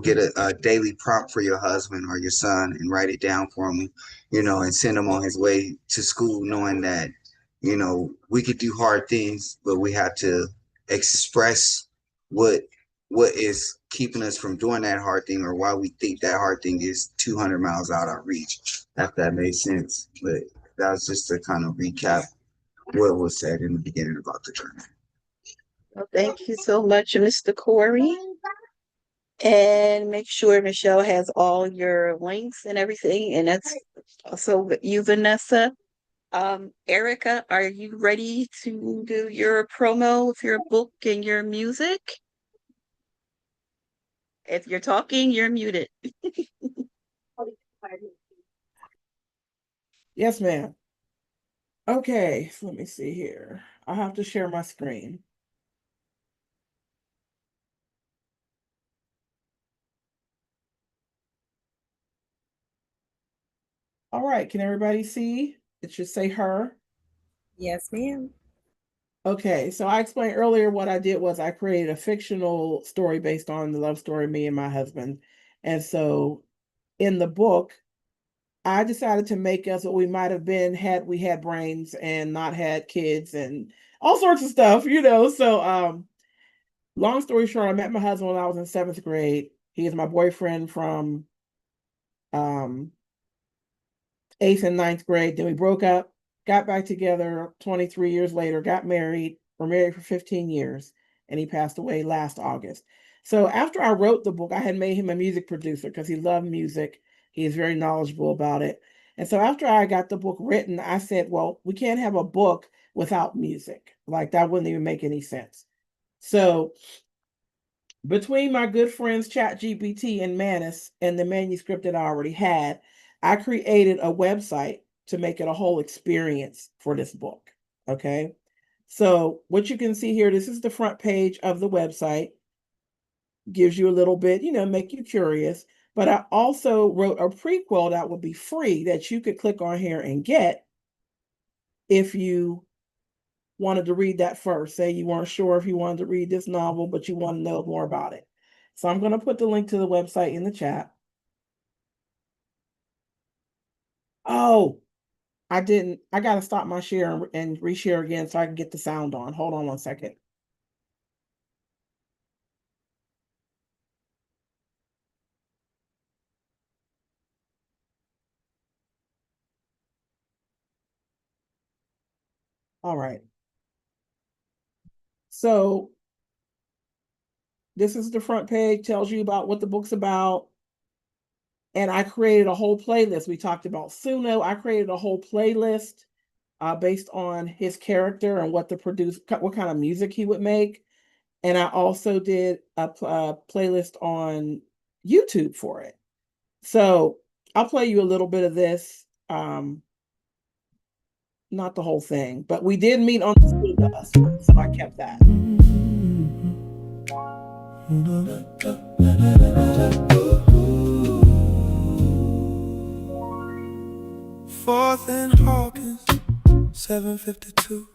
get a daily prompt for your husband or your son and write it down for him, and send him on his way to school, knowing that, we could do hard things, but we have to express what what is keeping us from doing that hard thing, or why we think that hard thing is 200 miles out of reach, if that makes sense. But that was just to kind of recap what was said in the beginning about the journey. Well, thank you so much, Mr. Corey. And make sure Michelle has all your links and everything. And that's also you, Vanessa. Erica, are you ready to do your promo of your book and your music? If you're talking, you're muted. Yes, ma'am. Okay, so let me see here. I have to share my screen. All right, can everybody see? It should say her. Yes, ma'am. Okay, so I explained earlier what I did was I created a fictional story based on the love story of me and my husband. And so in the book, I decided to make us what we might have been had we had brains and not had kids and all sorts of stuff, you know. So long story short, I met my husband when I was in 7th grade. He is my boyfriend from 8th and 9th grade. Then we broke up, got back together 23 years later, got married. We're married for 15 years, and he passed away last August. So after I wrote the book, I had made him a music producer because he loved music. He is very knowledgeable about it. And so after I got the book written, I said, well, we can't have a book without music. Like that wouldn't even make any sense. So between my good friends ChatGPT and Manus and the manuscript that I already had, I created a website to make it a whole experience for this book. Okay. So what you can see here, this is the front page of the website. Gives you a little bit, make you curious. But I also wrote a prequel that would be free that you could click on here and get if you wanted to read that first. Say you weren't sure if you wanted to read this novel, but you want to know more about it. So I'm going to put the link to the website in the chat. Oh, I didn't. I got to stop my share and reshare again so I can get the sound on. Hold on one second. All right. So this is the front page, tells you about what the book's about. And I created a whole playlist. We talked about Suno. I created a whole playlist based on his character and what kind of music he would make. And I also did a playlist on YouTube for it. So I'll play you a little bit of this. Not the whole thing, but we did meet on the school bus, so I kept that. Fourth and Hawkins, 752.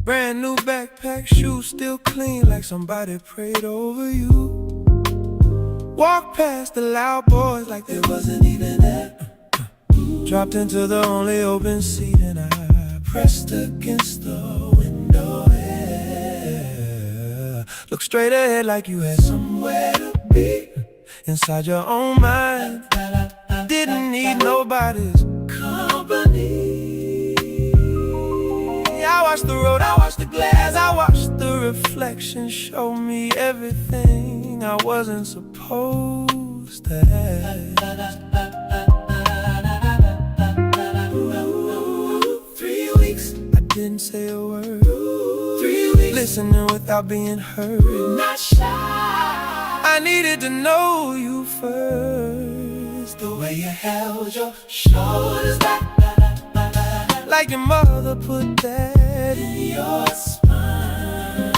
Brand new backpack, shoes still clean like somebody prayed over you. Walk past the loud boys like there wasn't even that. Dropped into the only open seat and I pressed against the window. Yeah. Look straight ahead like you had somewhere to be. Inside your own mind, didn't need nobody's company. I watched the road, I watched the glass, I watched the reflection show me everything I wasn't supposed to have. 3 weeks, I didn't say a word. 3 weeks, listening without being heard. Not shy, I needed to know you first. The way you held your shoulders back, like your mother put that in your spine.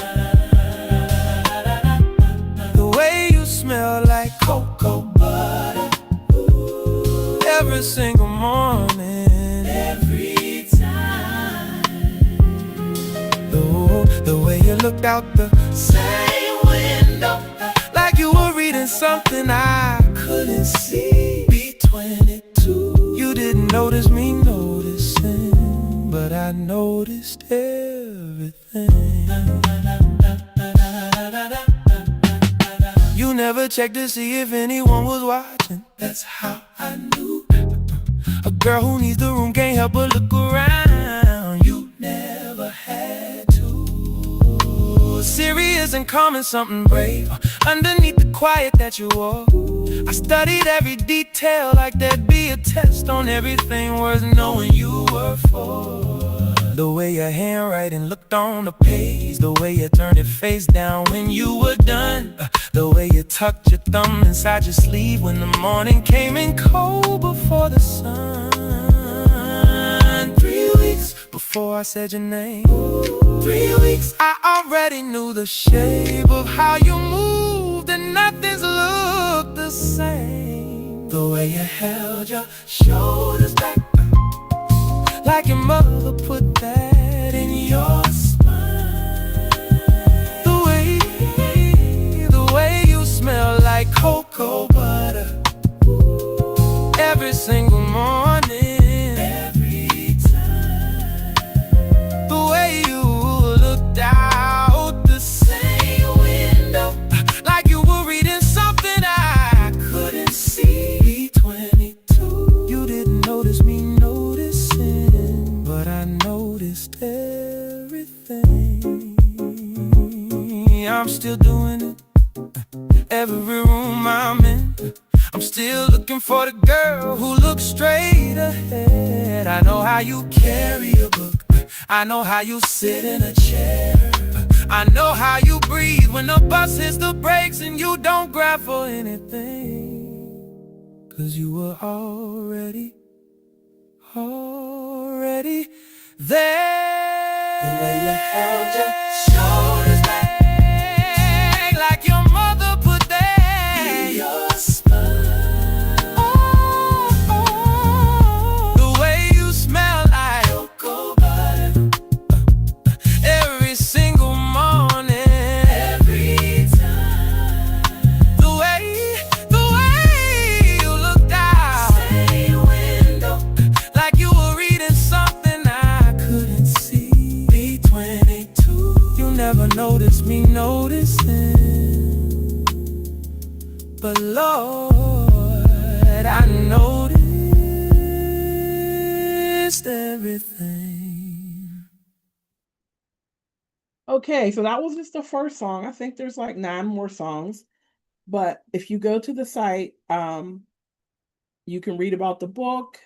The way you smell like cocoa butter, ooh, every single morning, every time. The way you looked out the same window, like you were reading something I couldn't see. B-22, you didn't notice me noticing, but I noticed everything. You never checked to see if anyone was watching. That's how I knew. A girl who needs the room can't help but look around. You never had to. Serious and calm and something brave underneath the quiet that you wore. I studied every detail like there'd be a test on everything worth knowing you were for. The way your handwriting looked on the page, the way you turned it face down when you were done, the way you tucked your thumb inside your sleeve when the morning came in cold before the sun. 3 weeks before I said your name, 3 weeks, I already knew the shape of how you moved, and nothing's looked the same. The way you held your shoulders back, like your mother put that in your spine. The way you smell like cocoa butter every single morning, every time. The way you looked out the same window, like you were reading something I couldn't see. 22, you didn't notice me noticing, but I noticed everything. I'm still doing it, every room I'm in. I'm still looking for the girl who looks straight ahead. I know how you carry a book, I know how you sit in a chair, I know how you breathe when the bus hits the brakes and you don't grab for anything. 'Cause you were already there. The way you held your shoulders back, like your mother put that in your spine. The way you smell like cocoa butter every single morning, every time. The way you looked out same window, like you were reading something I couldn't see. B22, you never noticed me noticing, but Lord, I noticed everything. Okay, so that was just the first song. I think there's like 9 more songs. But if you go to the site, you can read about the book.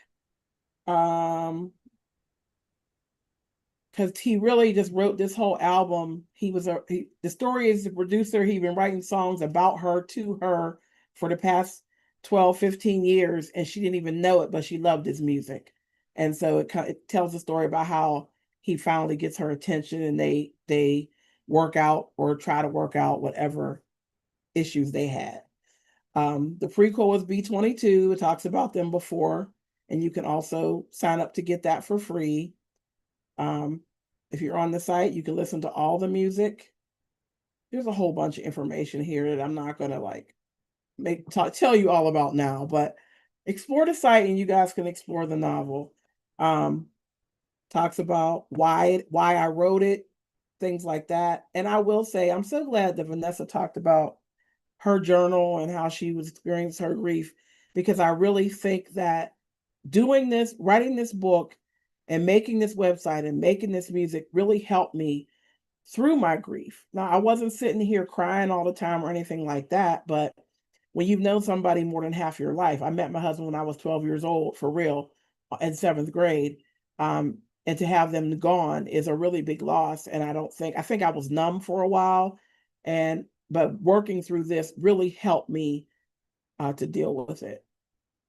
Because he really just wrote this whole album. The story is the producer. He'd been writing songs about her, to her, for the past 12, 15 years, and she didn't even know it, but she loved his music. And so it tells the story about how he finally gets her attention, and they work out or try to work out whatever issues they had. The prequel was B22. It talks about them before, and you can also sign up to get that for free. If you're on the site, you can listen to all the music. There's a whole bunch of information here that I'm not gonna like tell you all about now, but explore the site and you guys can explore the novel. Talks about why I wrote it, things like that. And I will say, I'm so glad that Vanessa talked about her journal and how she was experiencing her grief, because I really think that doing this, writing this book and making this website and making this music really helped me through my grief. Now, I wasn't sitting here crying all the time or anything like that, but when you've known somebody more than half your life, I met my husband when I was 12 years old, for real, in 7th grade. And to have them gone is a really big loss. And I think I was numb for a while, but working through this really helped me to deal with it.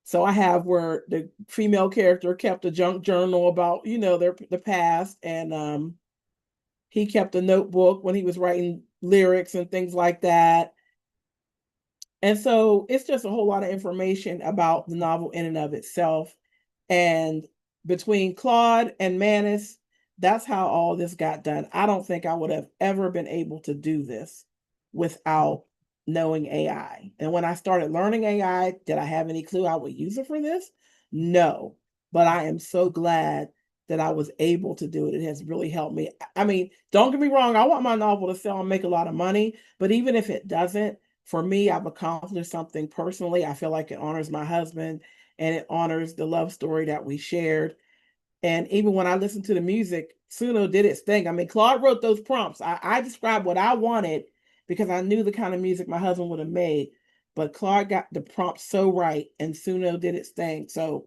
So I have where the female character kept a junk journal about, the past, and he kept a notebook when he was writing lyrics and things like that. And so it's just a whole lot of information about the novel in and of itself. And between Claude and Manus, that's how all this got done. I don't think I would have ever been able to do this without knowing AI. And when I started learning AI, did I have any clue I would use it for this? No. But I am so glad that I was able to do it. It has really helped me. I mean, don't get me wrong, I want my novel to sell and make a lot of money, but even if it doesn't, for me, I've accomplished something personally. I feel like it honors my husband and it honors the love story that we shared. And even when I listened to the music, Suno did its thing. I mean, Claude wrote those prompts. I described what I wanted because I knew the kind of music my husband would have made. But Claude got the prompts so right, and Suno did its thing. So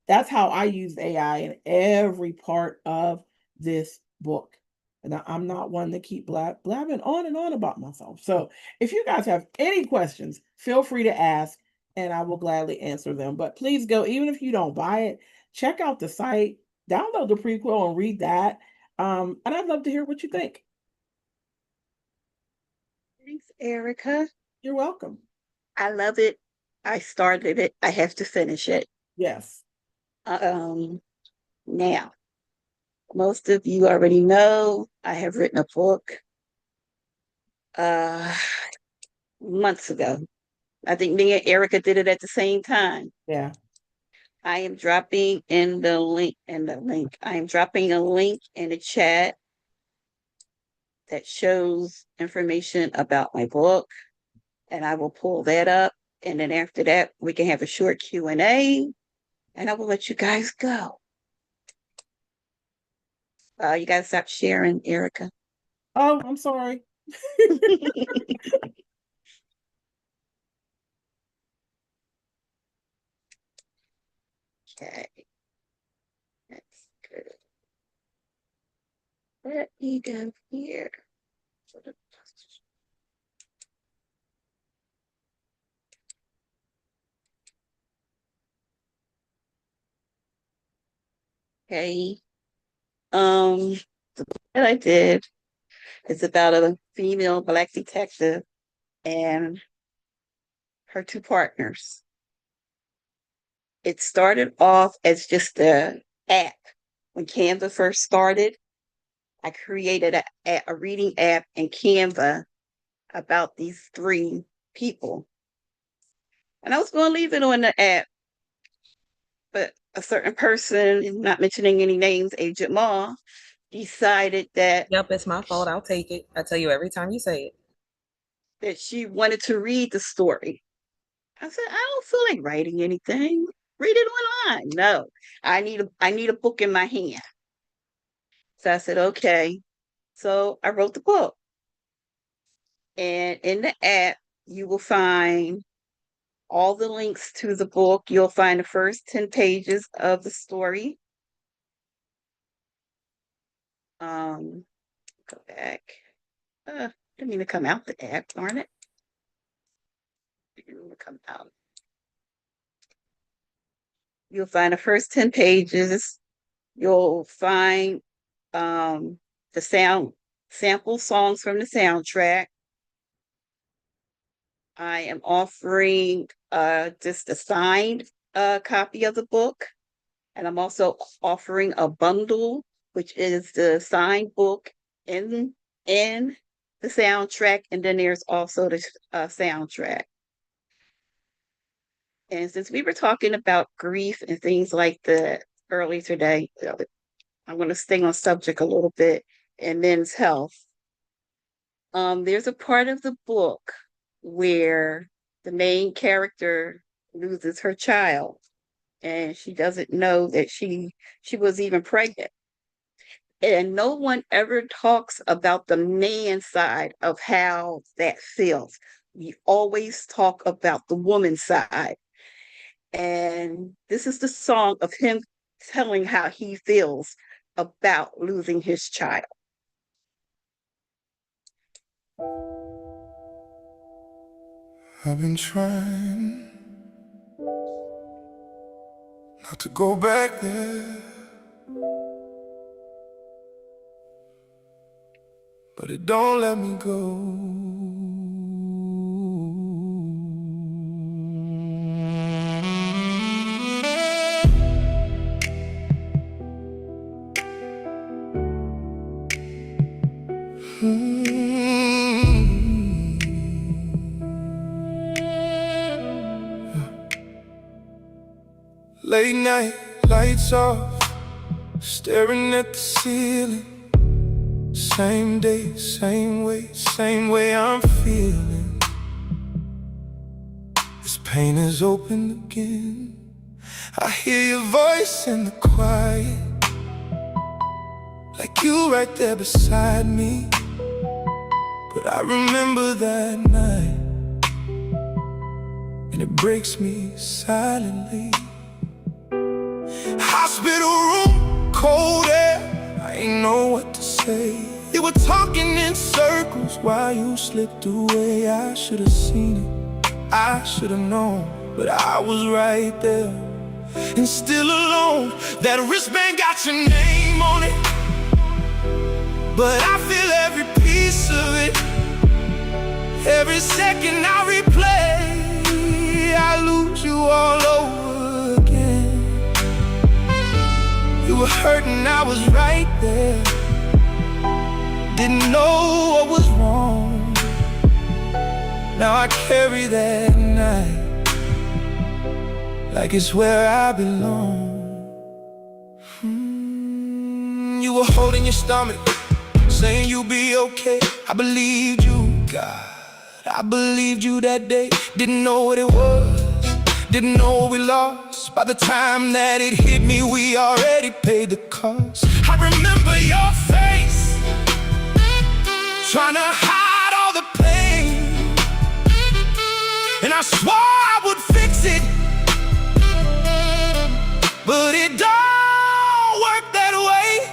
that's how I use AI in every part of this book. And I'm not one to keep blabbing on and on about myself. So if you guys have any questions, feel free to ask and I will gladly answer them. But please go, even if you don't buy it, check out the site, download the prequel and read that. And I'd love to hear what you think. Thanks, Erica. You're welcome. I love it. I started it. I have to finish it. Yes. Now, most of you already know I have written a book months ago. I think me and Erica did it at the same time. Yeah. I am dropping in the link I am dropping a link in the chat that shows information about my book, and I will pull that up. And then after that, we can have a short Q&A, and I will let you guys go. You guys stop sharing, Erica. Oh, I'm sorry. Okay. That's good. Let me go here. Okay. The book that I did is about a female Black detective and her two partners. It started off as just an app. When Canva first started, I created a reading app in Canva about these three people. And I was going to leave it on the app, but a certain person, not mentioning any names, Agent Ma, decided that Yep, it's my fault. I'll take it. I tell you every time you say it. she wanted to read the story. I said, I don't feel like writing anything. Read it online. No, I need a book in my hand. So I said, okay. So I wrote the book. And in the app, you will find all the links to the book. You'll find the first 10 pages of the story. Go back. Didn't mean to come out the app, darn it. Didn't mean to come out. You'll find the first 10 pages. You'll find the sample songs from the soundtrack. I am offering just a signed copy of the book. And I'm also offering a bundle, which is the signed book in the soundtrack. And then there's also the soundtrack. And since we were talking about grief and things like that earlier today, I'm going to stay on subject a little bit and men's health. There's a part of the book where the main character loses her child and she doesn't know that she was even pregnant. And no one ever talks about the man side of how that feels. We always talk about the woman's side. And this is the song of him telling how he feels about losing his child. I've been trying not to go back there, but it don't let me go. Late night, lights off, staring at the ceiling. Same day, same way I'm feeling. This pain is open again. I hear your voice in the quiet, like you right there beside me. But I remember that night, and it breaks me silently. Hospital room, cold air, I ain't know what to say. You were talking in circles while you slipped away. I should have seen it, I should have known, but I was right there and still alone. That wristband got your name on it, but I feel every piece of it. Every second I replay, I lose you all over again. You were hurting, I was right there. Didn't know what was wrong. Now I carry that night like it's where I belong. You were holding your stomach, saying you'll be okay. I believed you, God, I believed you that day. Didn't know what it was, didn't know what we lost. By the time that it hit me, we already paid the cost. I remember your face, trying to hide all the pain, and I swore I would fix it, but it don't work that way.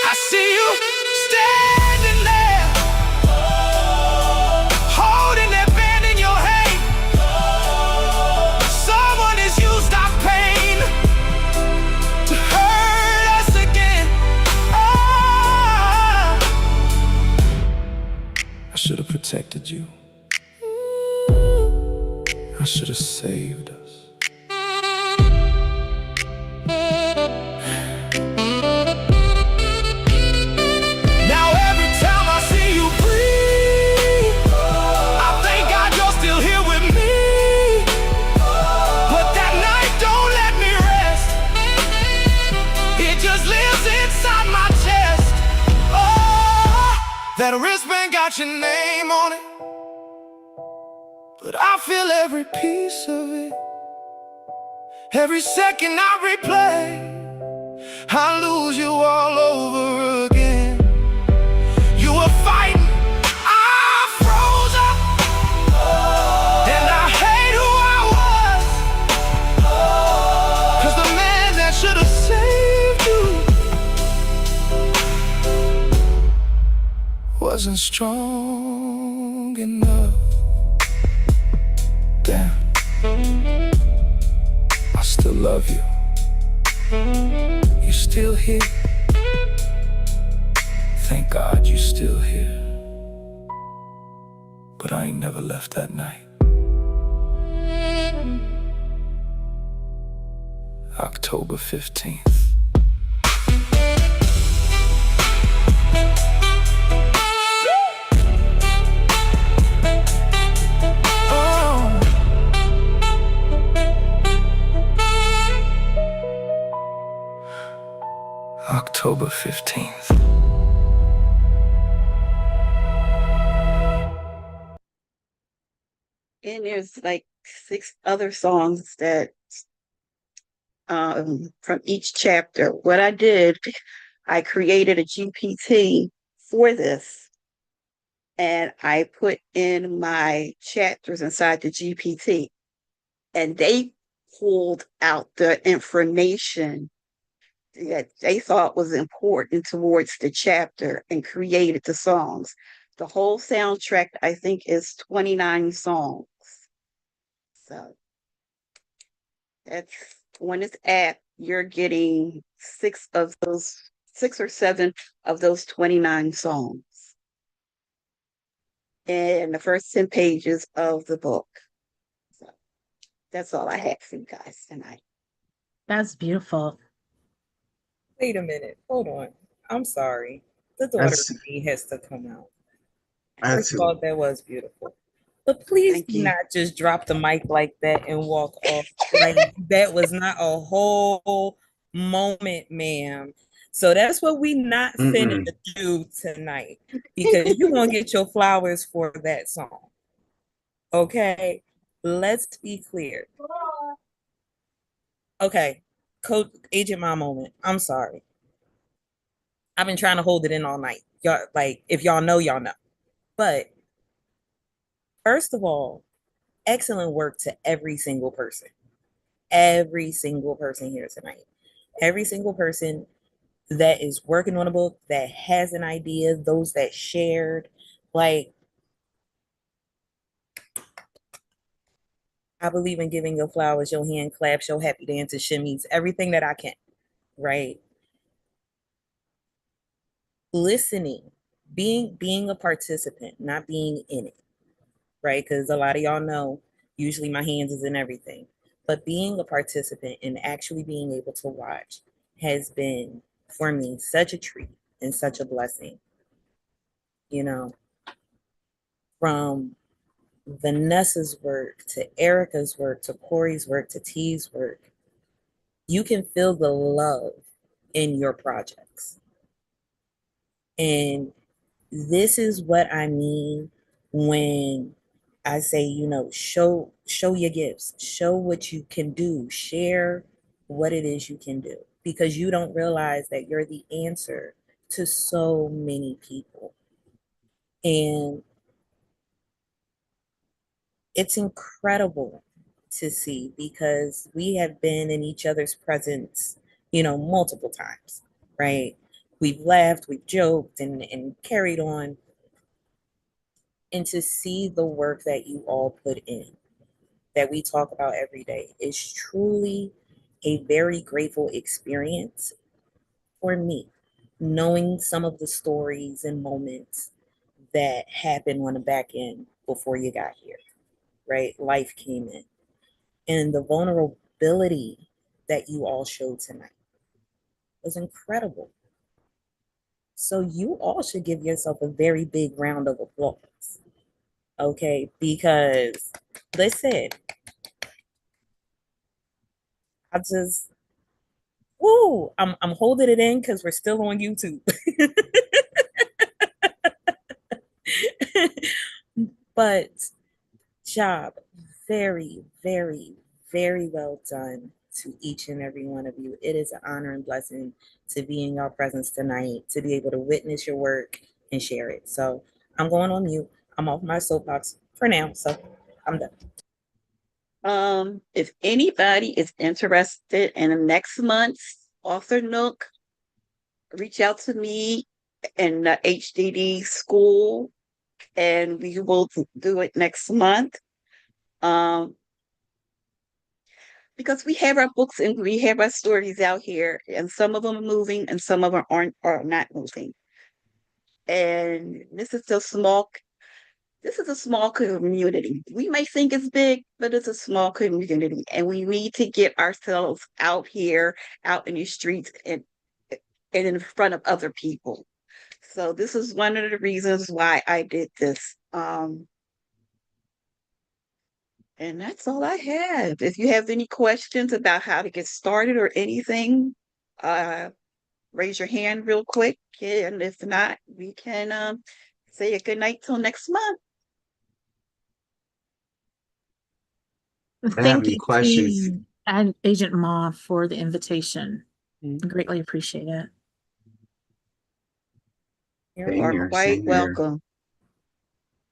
I see you standing there, holding that band in your hand. Someone has used our pain to hurt us again. I should have protected you. I should have saved us. Now every time I see you breathe, I thank God you're still here with me. But that night don't let me rest, it just lives inside my chest. Oh, that wristband got your name on it, but I feel every piece of it. Every second I replay, I lose you all over again. You were fighting, I froze up, and I hate who I was, 'cause the man that should have saved you wasn't strong enough. Damn, I still love you. You're still here. Thank God you're still here. But I ain't never left that night. October 15th. October 15th. And there's like 6 other songs that from each chapter. What I did, I created a GPT for this, and I put in my chapters inside the GPT, and they pulled out the information that they thought was important towards the chapter and created the songs. The whole soundtrack, I think, is 29 songs. So that's when it's at, you're getting 6 or 7 of those 29 songs in the first 10 pages of the book. So that's all I had for you guys tonight. That's beautiful. Wait a minute. Hold on. I'm sorry. The daughter That's in me has to come out. that's First of who. all, that was beautiful. But please Thank do you. not just drop the mic like that and walk off. Like that was not a whole moment, ma'am. So that's what we not finna Mm-mm. do tonight because you won't get your flowers for that song. Okay? Let's be clear. Okay. Coach Agent My moment. I'm sorry. I've been trying to hold it in all night. Y'all like if y'all know, y'all know. But first of all, excellent work to every single person. Every single person here tonight. Every single person that is working on a book, that has an idea, those that shared. Like, I believe in giving your flowers, your hand claps, your happy dances, shimmies, everything that I can, right? Listening, being a participant, not being in it, right? Because a lot of y'all know, usually my hands is in everything. But being a participant and actually being able to watch has been, for me, such a treat and such a blessing. You know, from Vanessa's work to Erica's work to Corey's work to T's work, you can feel the love in your projects. And this is what I mean when I say, show your gifts, show what you can do, share what it is you can do, because you don't realize that you're the answer to so many people. And it's incredible to see because we have been in each other's presence, multiple times, right? We've laughed, we've joked, and carried on. And to see the work that you all put in, that we talk about every day, is truly a very grateful experience for me, knowing some of the stories and moments that happened on the back end before you got here, right? Life came in. And the vulnerability that you all showed tonight was incredible. So you all should give yourself a very big round of applause. Okay, because listen, I just woo, I'm holding it in because we're still on YouTube. But job, very, very, very well done to each and every one of you. It is an honor and blessing to be in your presence tonight, to be able to witness your work and share it. So I'm going on mute. I'm off my soapbox for now. So I'm done. If anybody is interested in next month's author Nook, reach out to me in the HDD school, and we will do it next month. Because we have our books and we have our stories out here, and some of them are moving, and some of them are not moving. And this is a small community. We may think it's big, but it's a small community, and we need to get ourselves out here, out in the streets, and in front of other people. So this is one of the reasons why I did this. And that's all I have. If you have any questions about how to get started or anything, uh, raise your hand real quick. And if not, we can say a good night till next month. I have Thank any you, questions. T and Agent Ma, for the invitation. Mhm. Greatly appreciate it. You Same are here. quite Same here. welcome.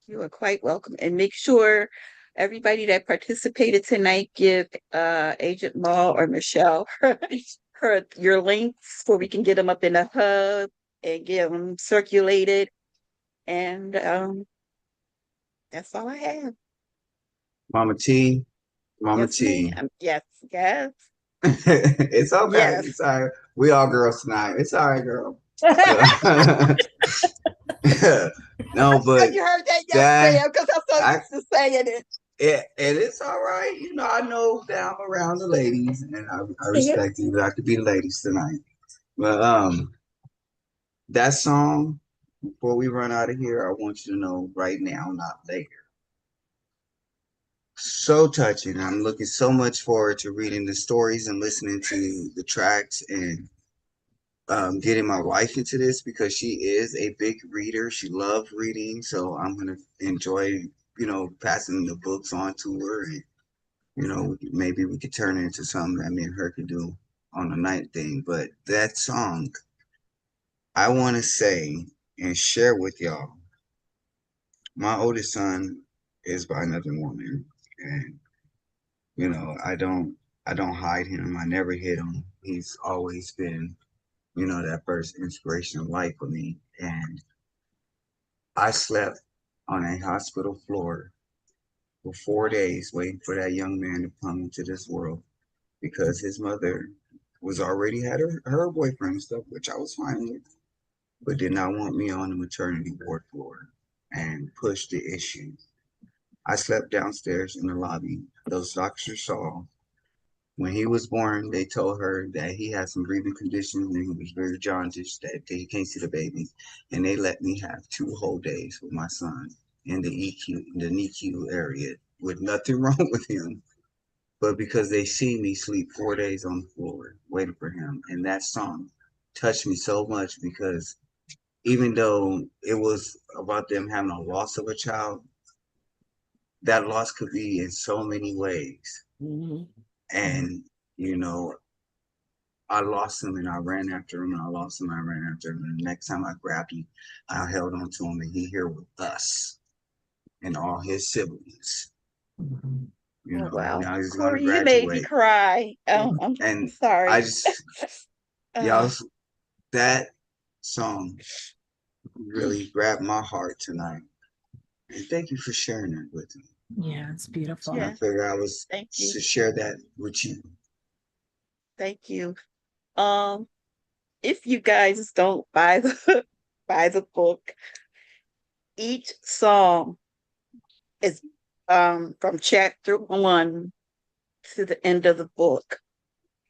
You are quite welcome. And make sure everybody that participated tonight give Agent Ma or Michelle her your links so we can get them up in the hub and get them circulated. And that's all I have. Mama T. Mama Yes, T. ma'am. Yes, yes, It's okay. yes. It's all right. We all girls tonight. It's all right, girl. No, but You heard that? Yes, that ma'am, because I'm so I used to saying it. and it's all right. I know that I'm around the ladies and I Yeah. respect you. I could be the ladies tonight. But that song, before we run out of here, I want you to know right now, not later. So touching. I'm looking so much forward to reading the stories and listening to the tracks and getting my wife into this because she is a big reader. She loves reading, so I'm gonna enjoy, passing the books on to her, and maybe we could turn it into something that me and her could do on a night thing. But that song, I want to say and share with y'all. My oldest son is by another woman, and I don't hide him. I never hid him. He's always been, that first inspiration of life for me. And I slept on a hospital floor for 4 days waiting for that young man to come into this world because his mother was already had her boyfriend and stuff, which I was fine with, but did not want me on the maternity ward floor and pushed the issue. I slept downstairs in the lobby. Those doctors saw when he was born, they told her that he had some breathing conditions and he was very jaundiced, that he can't see the baby. And they let me have 2 whole days with my son in the NICU area with nothing wrong with him. But because they see me sleep 4 days on the floor waiting for him. And that song touched me so much because even though it was about them having a loss of a child, that loss could be in so many ways. Mhm. And, you know, I lost him and I ran after him and I lost him and I ran after him. And the next time I grabbed him, I held on to him and he here with us and all his siblings. Oh, wow. Now he's going to Corey, you made me graduate. cry. Oh, I'm And I sorry. just, Uh, y'all, that song really grabbed my heart tonight. And thank you for sharing that with me. Yeah, it's beautiful. And I yeah, figured I was thank you. to share that with you. Thank you. Um, if you guys don't buy the buy the book, each song is from chapter 1 to the end of the book.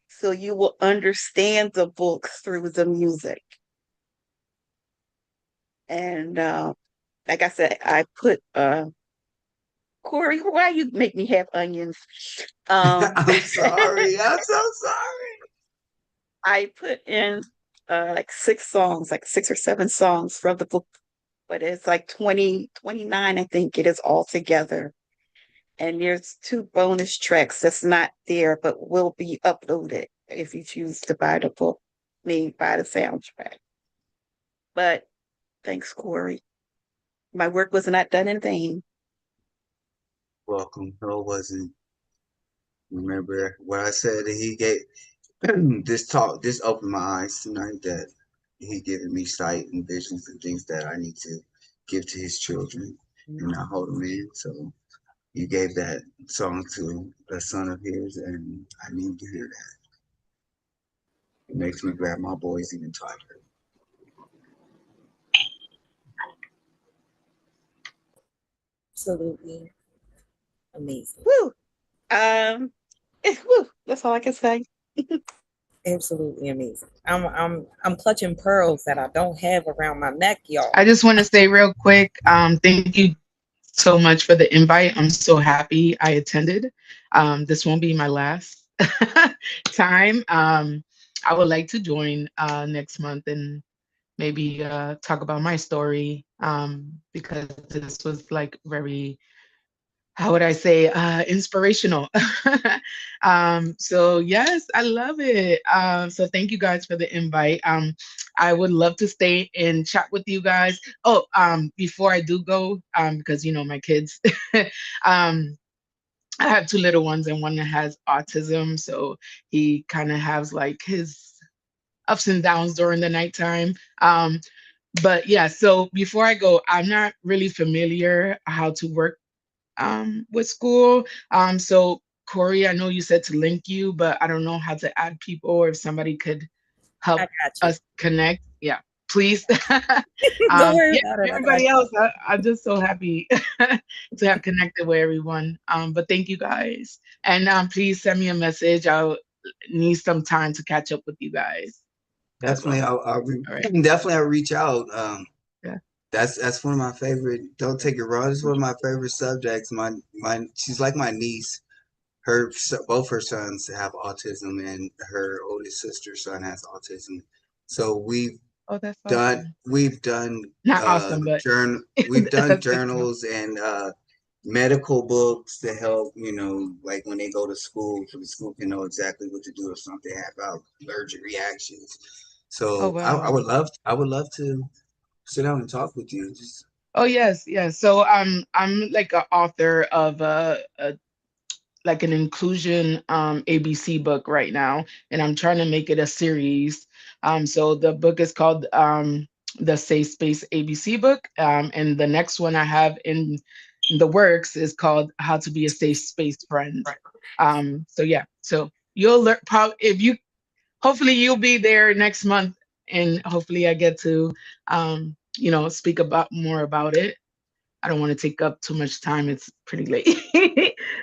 So you will understand the book through the music. And like I said, I put Corey, why you make me have onions? I'm sorry. I'm so sorry. I put in like 6 songs, like 6 or 7 songs from the book, but it's like 29, I think it is all together. And there's 2 bonus tracks that's not there, but will be uploaded if you choose to buy the book, buy the soundtrack. But thanks, Corey. My work was not done in vain. Welcome. No, it wasn't. Remember what I said that he gave this opened my eyes tonight that he given me sight and visions and things that I need to give to his children and not hold them in. So you gave that song to a son of his and I need to hear that. It makes me grab my boys even tighter. Absolutely amazing. Woo! Woo, that's all I can say. Absolutely amazing. I'm clutching pearls that I don't have around my neck, y'all. I just want to say real quick, thank you so much for the invite. I'm so happy I attended. This won't be my last time. I would like to join next month and maybe talk about my story because this was like very, how would I say, inspirational. So yes, I love it. So thank you guys for the invite. I would love to stay and chat with you guys. Oh, before I do go, because my kids, um, I have 2 little ones and one that has autism, so he kind of has like his ups and downs during the nighttime. But yeah, so before I go, I'm not really familiar how to work with school. So Corey, I know you said to link you, but I don't know how to add people or if somebody could I help got you. us connect. Yeah, please. Don't worry Yeah, about it. I got everybody you. else, I'm just so happy to have connected with everyone. But thank you guys. And please send me a message. I'll need some time to catch up with you guys. Definitely, All right. definitely I'll reach out. Yeah. That's one of my favorite. Don't take it wrong. It's one of my favorite subjects. She's like my niece. Both her sons have autism, and her oldest sister's son has autism. So Oh, that's awesome. we've done Not awesome, but we've done that's good to know. journals and medical books to help, like when they go to school, so the school can know exactly what to do if something have allergic reactions. Oh, So I wow. would love to sit down and talk with you. Just Oh, yes, yes. So I'm like an author of a like an inclusion ABC book right now, and I'm trying to make it a series. So the book is called the Safe Space ABC book, and the next one I have in the works is called How to Be a Safe Space Friend. So yeah, so you'll learn probably if you hopefully you'll be there next month, and hopefully I get to speak about more about it. I don't want to take up too much time. It's pretty late.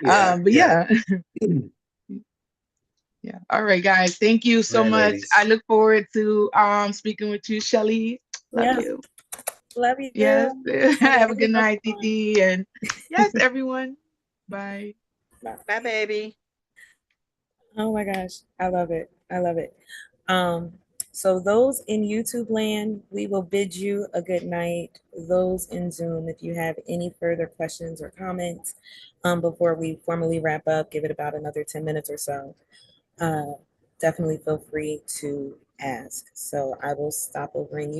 yeah, But yeah. yeah. Yeah. All right, guys. Thank you All so right, much. I ladies. look forward to speaking with you, Shelly. Love Yes. you. Love you. Yes. Have a good Have night, fun. Titi. And yes, everyone. Bye. Bye, baby. Oh my gosh, I love it. I love it. So those in YouTube land, we will bid you a good night. Those in Zoom, if you have any further questions or comments, before we formally wrap up, give it about another 10 minutes or so. Definitely feel free to ask. So I will stop over in YouTube.